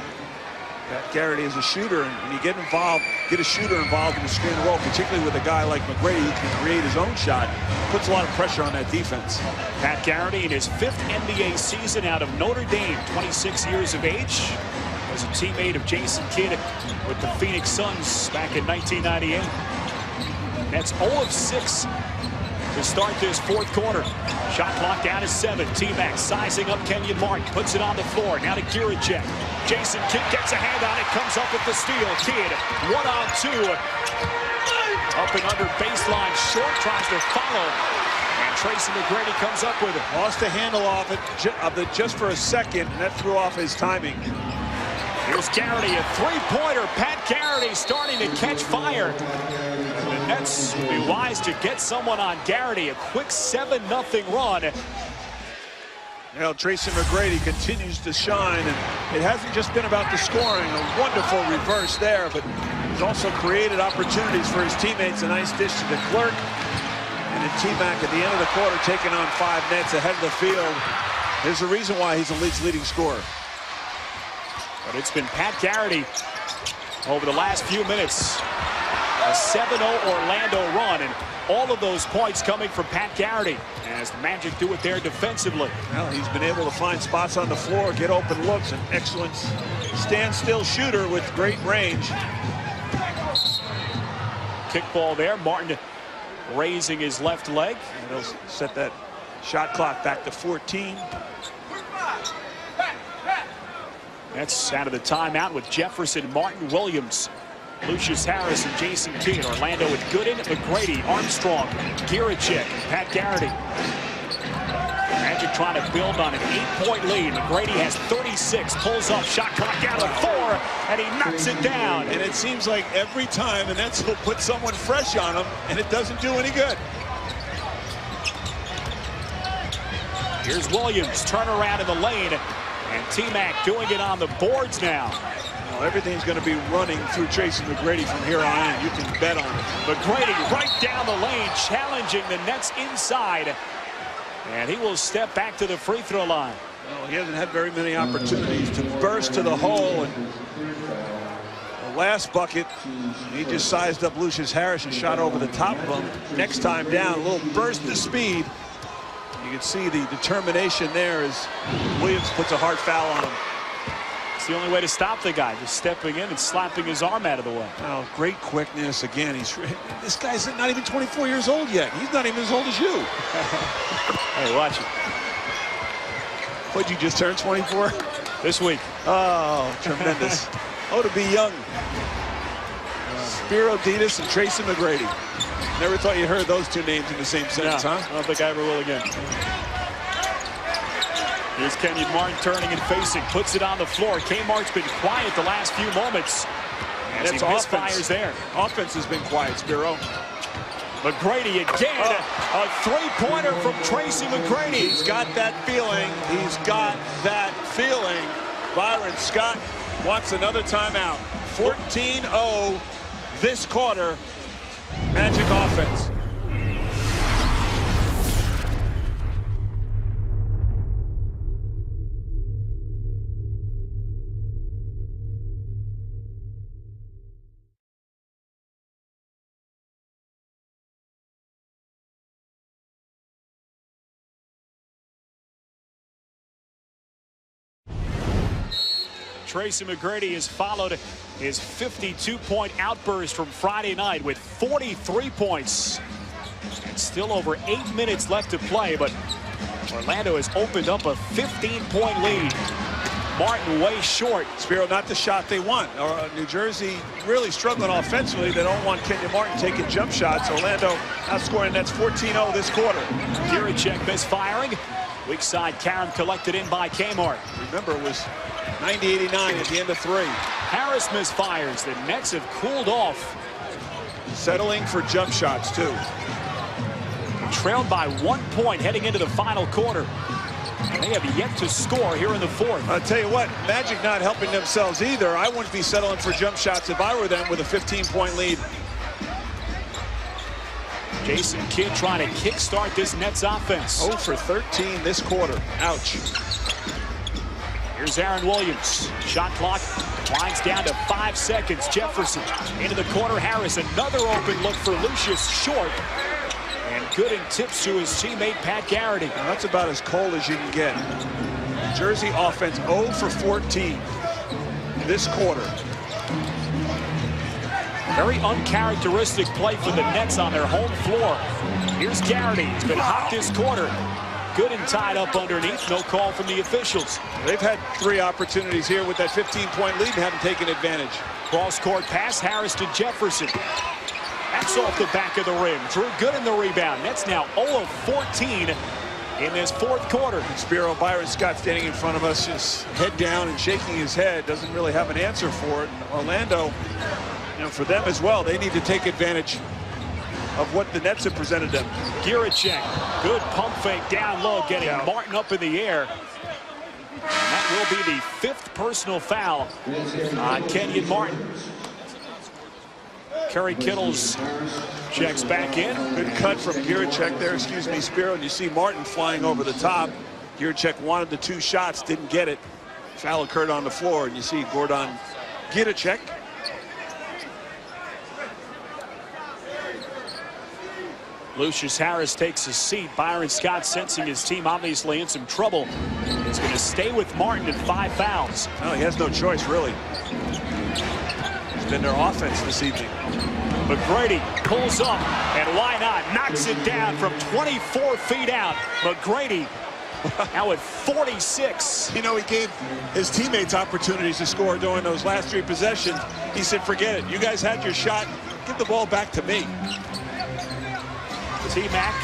Garrity is a shooter, and when you get a shooter involved in the screen and roll, particularly with a guy like McGrady who can create his own shot, puts a lot of pressure on that defense. Pat Garrity in his 5th NBA season out of Notre Dame, 26 years of age. Was a teammate of Jason Kidd with the Phoenix Suns back in 1998. That's 0 of 6 to start this 4th quarter. Shot clock down to 7. T-Mac sizing up Keyon Martin. Puts it on the floor. Now to Giricek. Jason Kidd gets a hand on it. Comes up with the steal. Kidd 1-on-2. Up and under baseline. Short tries to follow. And Tracy McGrady comes up with it. Lost the handle of it just for a second, and that threw off his timing. Here's Garrity, a 3-pointer. Pat Garrity starting to catch fire. The Nets will be wise to get someone on Garrity. A quick 7-0 run. You know, Tracy McGrady continues to shine, and it hasn't just been about the scoring. A wonderful reverse there, but he's also created opportunities for his teammates. A nice dish to the clerk. And then T-Mac at the end of the quarter taking on 5 nets ahead of the field. There's a reason why he's the league's leading scorer. But it's been Pat Garrity over the last few minutes. A 7-0 Orlando run, and all of those points coming from Pat Garrity as the Magic do it there defensively. Well, he's been able to find spots on the floor, get open looks, an excellent standstill shooter with great range. Kickball there. Martin raising his left leg. And he'll set that shot clock back to 14. That's out of the timeout with Jefferson, Martin, Williams, Lucius Harris, and Jason Kidd. Orlando with Gooden, McGrady, Armstrong, Giricek, Pat Garrity. Magic trying to build on an 8-point lead. McGrady has 36, pulls up, shot clock down to 4, and he knocks it down. And it seems like every time the Nets will put someone fresh on him, and it doesn't do any good. Here's Williams, turnaround in the lane. And T-Mac doing it on the boards now. Well, everything's going to be running through Tracy McGrady from here on in. You can bet on it. McGrady right down the lane, challenging the Nets inside. And he will step back to the free throw line. Well, he hasn't had very many opportunities to burst to the hole. And the last bucket, he just sized up Lucius Harris and shot over the top of him. Next time down, a little burst of speed. You can see the determination there as Williams puts a hard foul on him. It's the only way to stop the guy, just stepping in and slapping his arm out of the way. Oh, great quickness. Again, this guy's not even 24 years old yet. He's not even as old as you. Hey, watch it. What'd you just turn 24? This week. Oh, tremendous. Oh, to be young. Spiro Ditas and Tracy McGrady. Never thought you heard those 2 names in the same sentence, huh? I don't think I ever will again. Here's Keyon Martin turning and facing, puts it on the floor. Kmart's been quiet the last few moments. And that's he misfires there. Offense has been quiet, Spiro. McGrady again, a 3-pointer from Tracy McGrady. He's got that feeling. He's got that feeling. Byron Scott wants another timeout. 14-0 this quarter. Magic offense. Tracy McGrady has followed his 52-point outburst from Friday night with 43 points. And still over 8 minutes left to play, but Orlando has opened up a 15-point lead. Martin way short. Spiro, not the shot they want. New Jersey really struggling offensively. They don't want Keyon Martin taking jump shots. Orlando outscoring Nets 14-0 this quarter. Giricek misfiring. Weak side, Karen collected in by Kmart. Remember, it was 90-89 at the end of 3. Harris misfires. The Nets have cooled off. Settling for jump shots, too. trailed by 1 point heading into the final quarter. And they have yet to score here in the fourth. I'll tell you what, Magic not helping themselves either. I wouldn't be settling for jump shots if I were them with a 15-point lead. Jason Kidd trying to kickstart this Nets offense. 0 for 13 this quarter. Ouch. Here's Aaron Williams. Shot clock winds down to 5 seconds. Jefferson into the corner. Harris, another open look for Lucius, short. And Gooden tips to his teammate Pat Garrity. Now that's about as cold as you can get. Jersey offense 0 for 14 this quarter. Very uncharacteristic play for the Nets on their home floor. Here's Garrity. He's been hot this quarter. Gooden tied up underneath. No call from the officials. They've had 3 opportunities here with that 15-point lead and haven't taken advantage. Cross-court pass. Harris to Jefferson. That's off the back of the rim. Drew Gooden the rebound. Nets now 0 of 14 in this fourth quarter. Spiro Byron Scott standing in front of us, just head down and shaking his head. Doesn't really have an answer for it. Orlando, you know, for them as well, they need to take advantage of what the Nets have presented them. Giricek, good pump fake down low, getting Martin up in the air. And that will be the 5th personal foul on Keyon Martin. Kerry Kittles checks back in. Good cut from Giricek there, excuse me, Spiro. And you see Martin flying over the top. Giricek wanted the 2 shots, didn't get it. Foul occurred on the floor, and you see Gordon Giricek. Lucius Harris takes a seat. Byron Scott, sensing his team obviously in some trouble, is going to stay with Martin at 5 fouls. No, he has no choice, really. It's been their offense this evening. McGrady pulls up, and why not? Knocks it down from 24 feet out. McGrady now at 46. You know, he gave his teammates opportunities to score during those last 3 possessions. He said, forget it. You guys had your shot. Give the ball back to me. T-Mac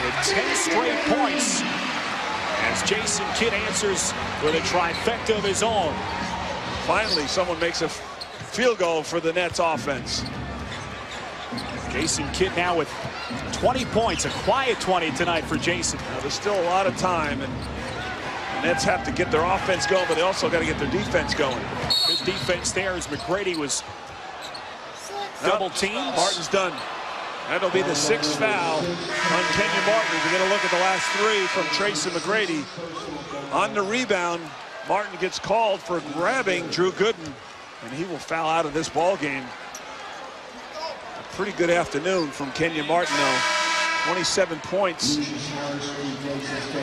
with 10 straight points as Jason Kidd answers with a trifecta of his own. Finally, someone makes a field goal for the Nets offense. Jason Kidd now with 20 points, a quiet 20 tonight for Jason. Now, there's still a lot of time, and the Nets have to get their offense going, but they also got to get their defense going. Good defense there as McGrady was double teamed. Martin's done. That'll be the 6th foul on Keyon Martin. We're going to look at the last 3 from Tracy McGrady. On the rebound, Martin gets called for grabbing Drew Gooden, and he will foul out of this ball game. A pretty good afternoon from Keyon Martin, though. 27 points,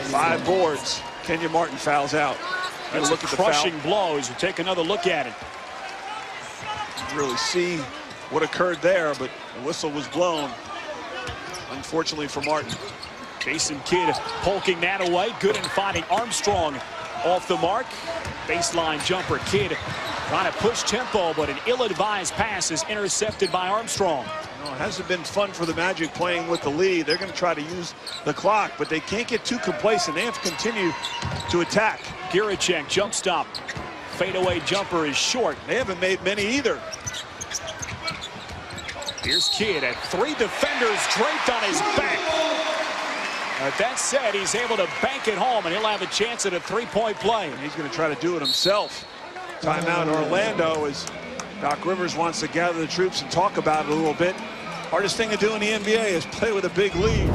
5 boards. Keyon Martin fouls out. That's a crushing blow as you take another look at it. You can really see what occurred there, but the whistle was blown, unfortunately for Martin. Jason Kidd poking that away. Gooden finding Armstrong off the mark. Baseline jumper. Kidd trying to push tempo, but an ill-advised pass is intercepted by Armstrong. No, it hasn't been fun for the Magic playing with the lead. They're going to try to use the clock, but they can't get too complacent. They have to continue to attack. Giricek jump stop. Fadeaway jumper is short. They haven't made many either. Here's Kidd at 3 defenders draped on his back. That said, he's able to bank it home, and he'll have a chance at a 3-point play. And he's going to try to do it himself. Timeout Orlando as Doc Rivers wants to gather the troops and talk about it a little bit. Hardest thing to do in the NBA is play with a big lead.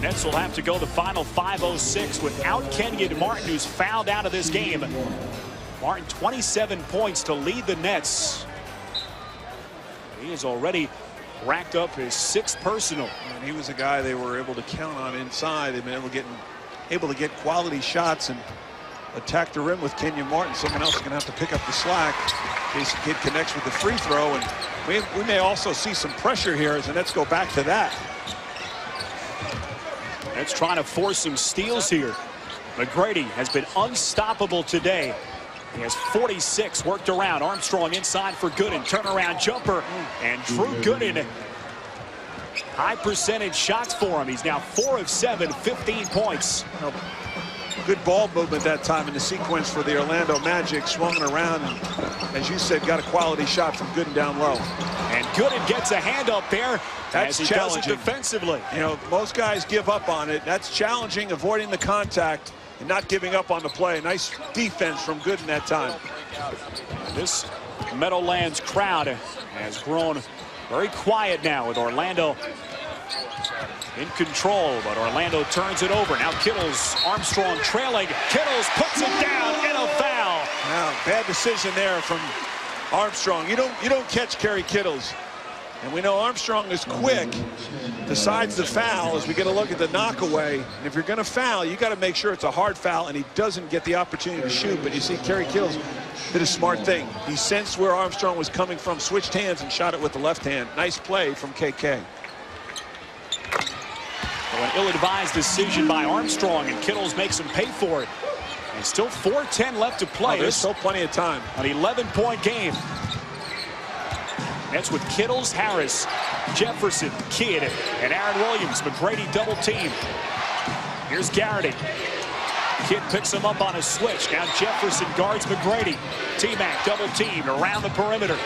Nets will have to go the final 5:06 without Keyon Martin, who's fouled out of this game. Martin 27 points to lead the Nets. He has already racked up his 6th personal. And he was a guy they were able to count on inside. They've been able to get quality shots and attack the rim with Keyon Martin. Someone else is going to have to pick up the slack. Jason Kidd connects with the free throw, and we may also see some pressure here as the Nets go back to that. Nets trying to force some steals here. McGrady has been unstoppable today. He has 46 worked around. Armstrong inside for Gooden. Turnaround jumper. And Drew Gooden, high percentage shots for him. He's now 4 of 7, 15 points. Good ball movement that time in the sequence for the Orlando Magic. Swung it around and, as you said, got a quality shot from Gooden down low. And Gooden gets a hand up there. That's as he challenging. does it defensively. You know, most guys give up on it. That's challenging, avoiding the contact and not giving up on the play. Nice defense from Gooden that time. This Meadowlands crowd has grown very quiet now with Orlando in control, but Orlando turns it over. Now Kittles, Armstrong trailing. Kittles puts it down in a foul. Now, bad decision there from Armstrong. You don't catch Kerry Kittles. And we know Armstrong is quick. Decides the foul as we get a look at the knockaway. And if you're going to foul, you got to make sure it's a hard foul, and he doesn't get the opportunity to shoot. But you see, Kerry Kittles did a smart thing. He sensed where Armstrong was coming from, switched hands, and shot it with the left hand. Nice play from KK. Well, an ill-advised decision by Armstrong, and Kittles makes him pay for it. And still 4:10 left to play. There's still plenty of time. An 11-point game. That's with Kittles, Harris, Jefferson, Kidd, and Aaron Williams. McGrady double team. Here's Garrity. Kidd picks him up on a switch. Now Jefferson guards McGrady. T-Mac double teamed around the perimeter.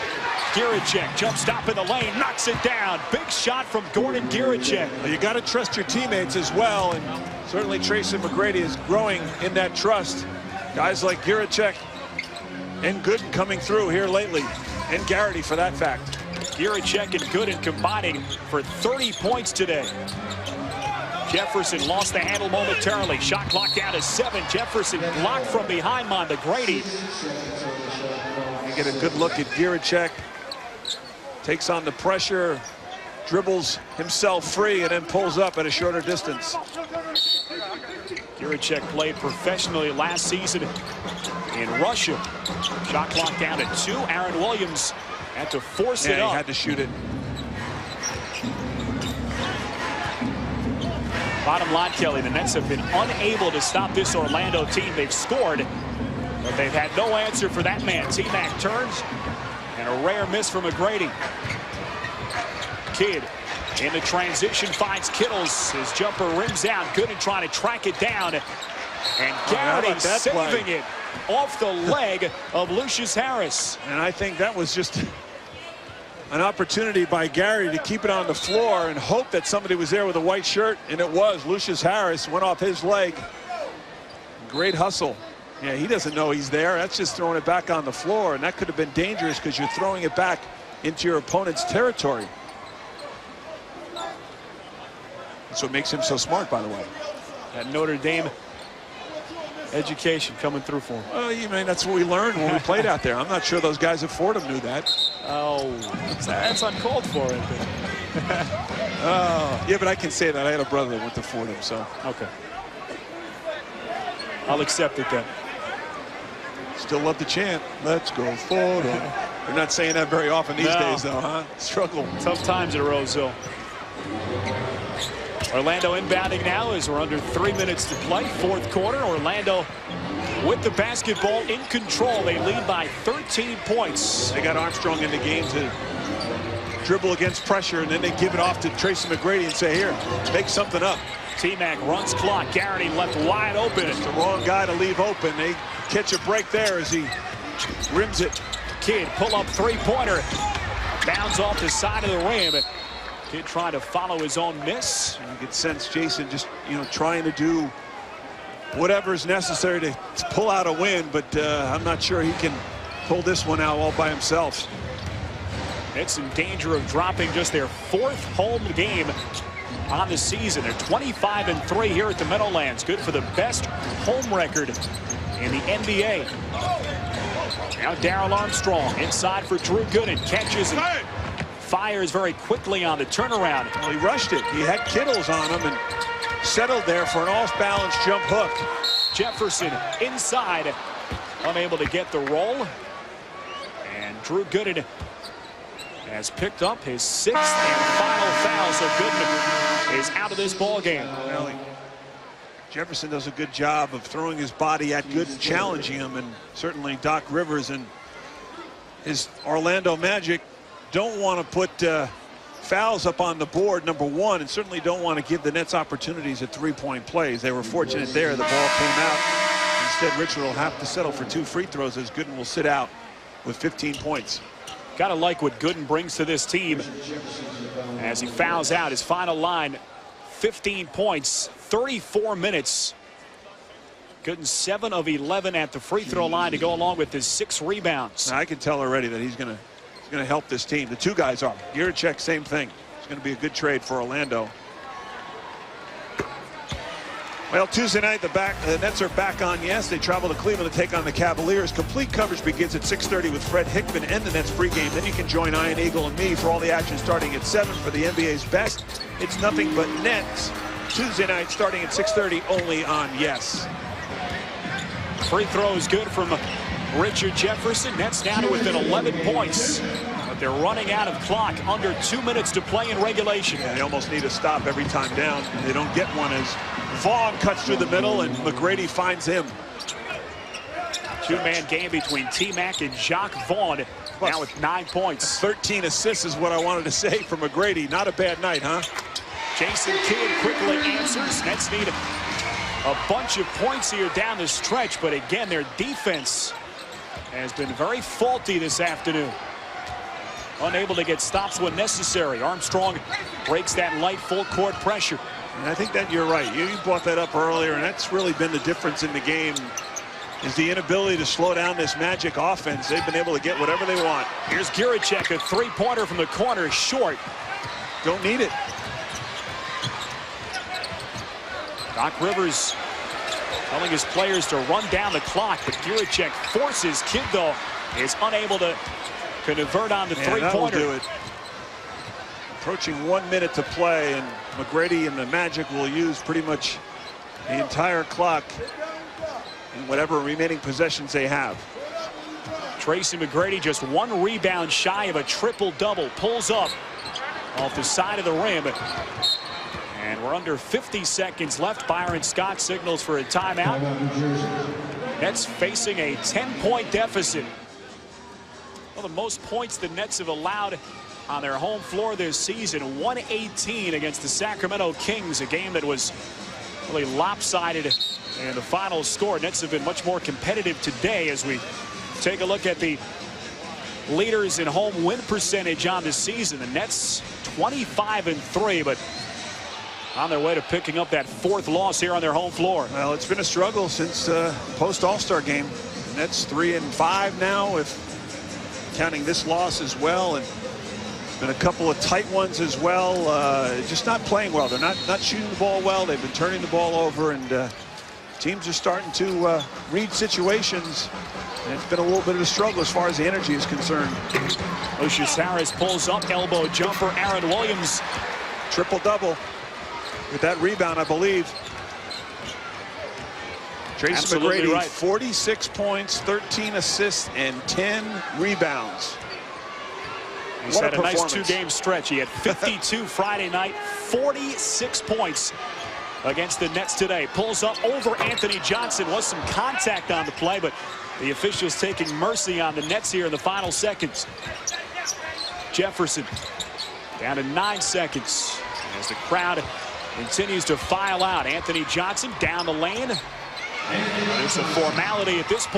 Giricek jump stop in the lane, knocks it down. Big shot from Gordon Giricek. Well, you got to trust your teammates as well, and certainly Tracy McGrady is growing in that trust. Guys like Giricek and Gooden coming through here lately, and Garrity for that fact. Giricek and Gooden combining for 30 points today. Jefferson lost the handle momentarily. Shot clock down to 7. Jefferson blocked from behind by McGrady. You get a good look at Giricek. Takes on the pressure, dribbles himself free, and then pulls up at a shorter distance. Giricek played professionally last season in Russia. Shot clock down to 2. Aaron Williams had to force it up. He had to shoot it. Bottom line, Kelly, the Nets have been unable to stop this Orlando team. They've scored, but they've had no answer for that man. T-Mac turns, and a rare miss from McGrady. Kidd in the transition finds Kittles. His jumper rims out. Gooden trying to track it down. And Garrity saving it off the leg of Lucius Harris. And I think that was just an opportunity by Gary to keep it on the floor and hope that somebody was there with a white shirt, and it was. Lucius Harris went off his leg. Great hustle. Yeah, he doesn't know he's there. That's just throwing it back on the floor, and that could have been dangerous because you're throwing it back into your opponent's territory. That's what makes him so smart, by the way. That Notre Dame education coming through for him. Well, you mean that's what we learned when we played out there. I'm not sure those guys at Fordham knew that. Oh, that's uncalled for, I think. Yeah, but I can say that. I had a brother that went to Fordham, so. Okay. I'll accept it then. Still love the chant. Let's go Fordham. We're not saying that very often these days, though, huh? Struggle. Tough times at Roseville. Orlando inbounding now as we're under 3 minutes to play. 4th quarter. Orlando with the basketball in control. They lead by 13 points. They got Armstrong in the game to dribble against pressure, and then they give it off to Tracy McGrady and say, here, make something up. T-Mac runs clock. Garrity left wide open. It's the wrong guy to leave open. They catch a break there as he rims it. Kidd pull up 3-pointer. Bounds off the side of the rim. Kidd trying to follow his own miss. And you can sense Jason just, trying to do whatever is necessary to pull out a win, but I'm not sure he can pull this one out all by himself. It's in danger of dropping just their 4th home game on the season. They're 25-3 here at the Meadowlands. Good for the best home record in the NBA. Now Darrell Armstrong inside for Drew Gooden. Catches and fires very quickly on the turnaround. Well, he rushed it. He had Kittles on him and settled there for an off-balance jump hook. Jefferson inside, unable to get the roll. And Drew Gooden has picked up his 6th and final foul, so Gooden is out of this ball game. Well, Jefferson does a good job of throwing his body at good and challenging him, and certainly Doc Rivers and his Orlando Magic don't want to put fouls up on the board, number one, and certainly don't want to give the Nets opportunities at three-point plays. They were fortunate there. The ball came out. Instead, Richard will have to settle for 2 free throws as Gooden will sit out with 15 points. Gotta like what Gooden brings to this team as he fouls out. His final line, 15 points, 34 minutes. Gooden 7 of 11 at the free throw line to go along with his 6 rebounds. Now, I can tell already that he's going to help this team. The 2 guys are. Gierczek, same thing. It's going to be a good trade for Orlando. Well, Tuesday night, the Nets are back on. Yes, they travel to Cleveland to take on the Cavaliers. Complete coverage begins at 6:30 with Fred Hickman and the Nets pregame. Then you can join Ian Eagle and me for all the action starting at 7 for the NBA's best. It's nothing but Nets. Tuesday night starting at 6:30 only on Yes. Free throw is good from Richard Jefferson. Nets down to within 11 points. But they're running out of clock. Under 2 minutes to play in regulation. Yeah, they almost need a stop every time down. They don't get one as Vaughn cuts through the middle and McGrady finds him. 2-man game between T-Mac and Jacques Vaughn. Now with 9 points. 13 assists is what I wanted to say for McGrady. Not a bad night, huh? Jason Kidd quickly answers. Nets need a bunch of points here down the stretch, but again, their defense has been very faulty this afternoon. Unable to get stops when necessary. Armstrong breaks that light full court pressure. And I think that you're right. You brought that up earlier, and that's really been the difference in the game, is the inability to slow down this Magic offense. They've been able to get whatever they want. Here's Gierczek, a 3-pointer from the corner, short. Don't need it. Doc Rivers telling his players to run down the clock, but Gierczek forces. Kidd, though, is unable to convert on the three-pointer. Do it. Approaching 1 minute to play, and McGrady and the Magic will use pretty much the entire clock in whatever remaining possessions they have. Tracy McGrady just 1 rebound shy of a triple-double. Pulls up off the side of the rim. And we're under 50 seconds left. Byron Scott signals for a timeout. Nets facing a 10-point deficit. Well, the most points the Nets have allowed on their home floor this season, 118 against the Sacramento Kings, a game that was really lopsided in the final score. Nets have been much more competitive today as we take a look at the leaders in home win percentage on the season. The Nets 25-3, but on their way to picking up that 4th loss here on their home floor. Well, it's been a struggle since post-All-Star game. The Nets 3-5 now, with counting this loss as well, and been a couple of tight ones as well. Just not playing well. They're not shooting the ball well. They've been turning the ball over, and teams are starting to read situations. And it's been a little bit of a struggle as far as the energy is concerned. Lucius Harris pulls up, elbow jumper. Aaron Williams, triple-double with that rebound, I believe. Tracy McGrady, right. 46 points, 13 assists, and 10 rebounds. He's had a nice 2-game stretch. He had 52 Friday night, 46 points against the Nets today. Pulls up over Anthony Johnson. Was some contact on the play, but the officials taking mercy on the Nets here in the final seconds. Jefferson down to 9 seconds as the crowd continues to file out. Anthony Johnson down the lane. It's a formality at this point.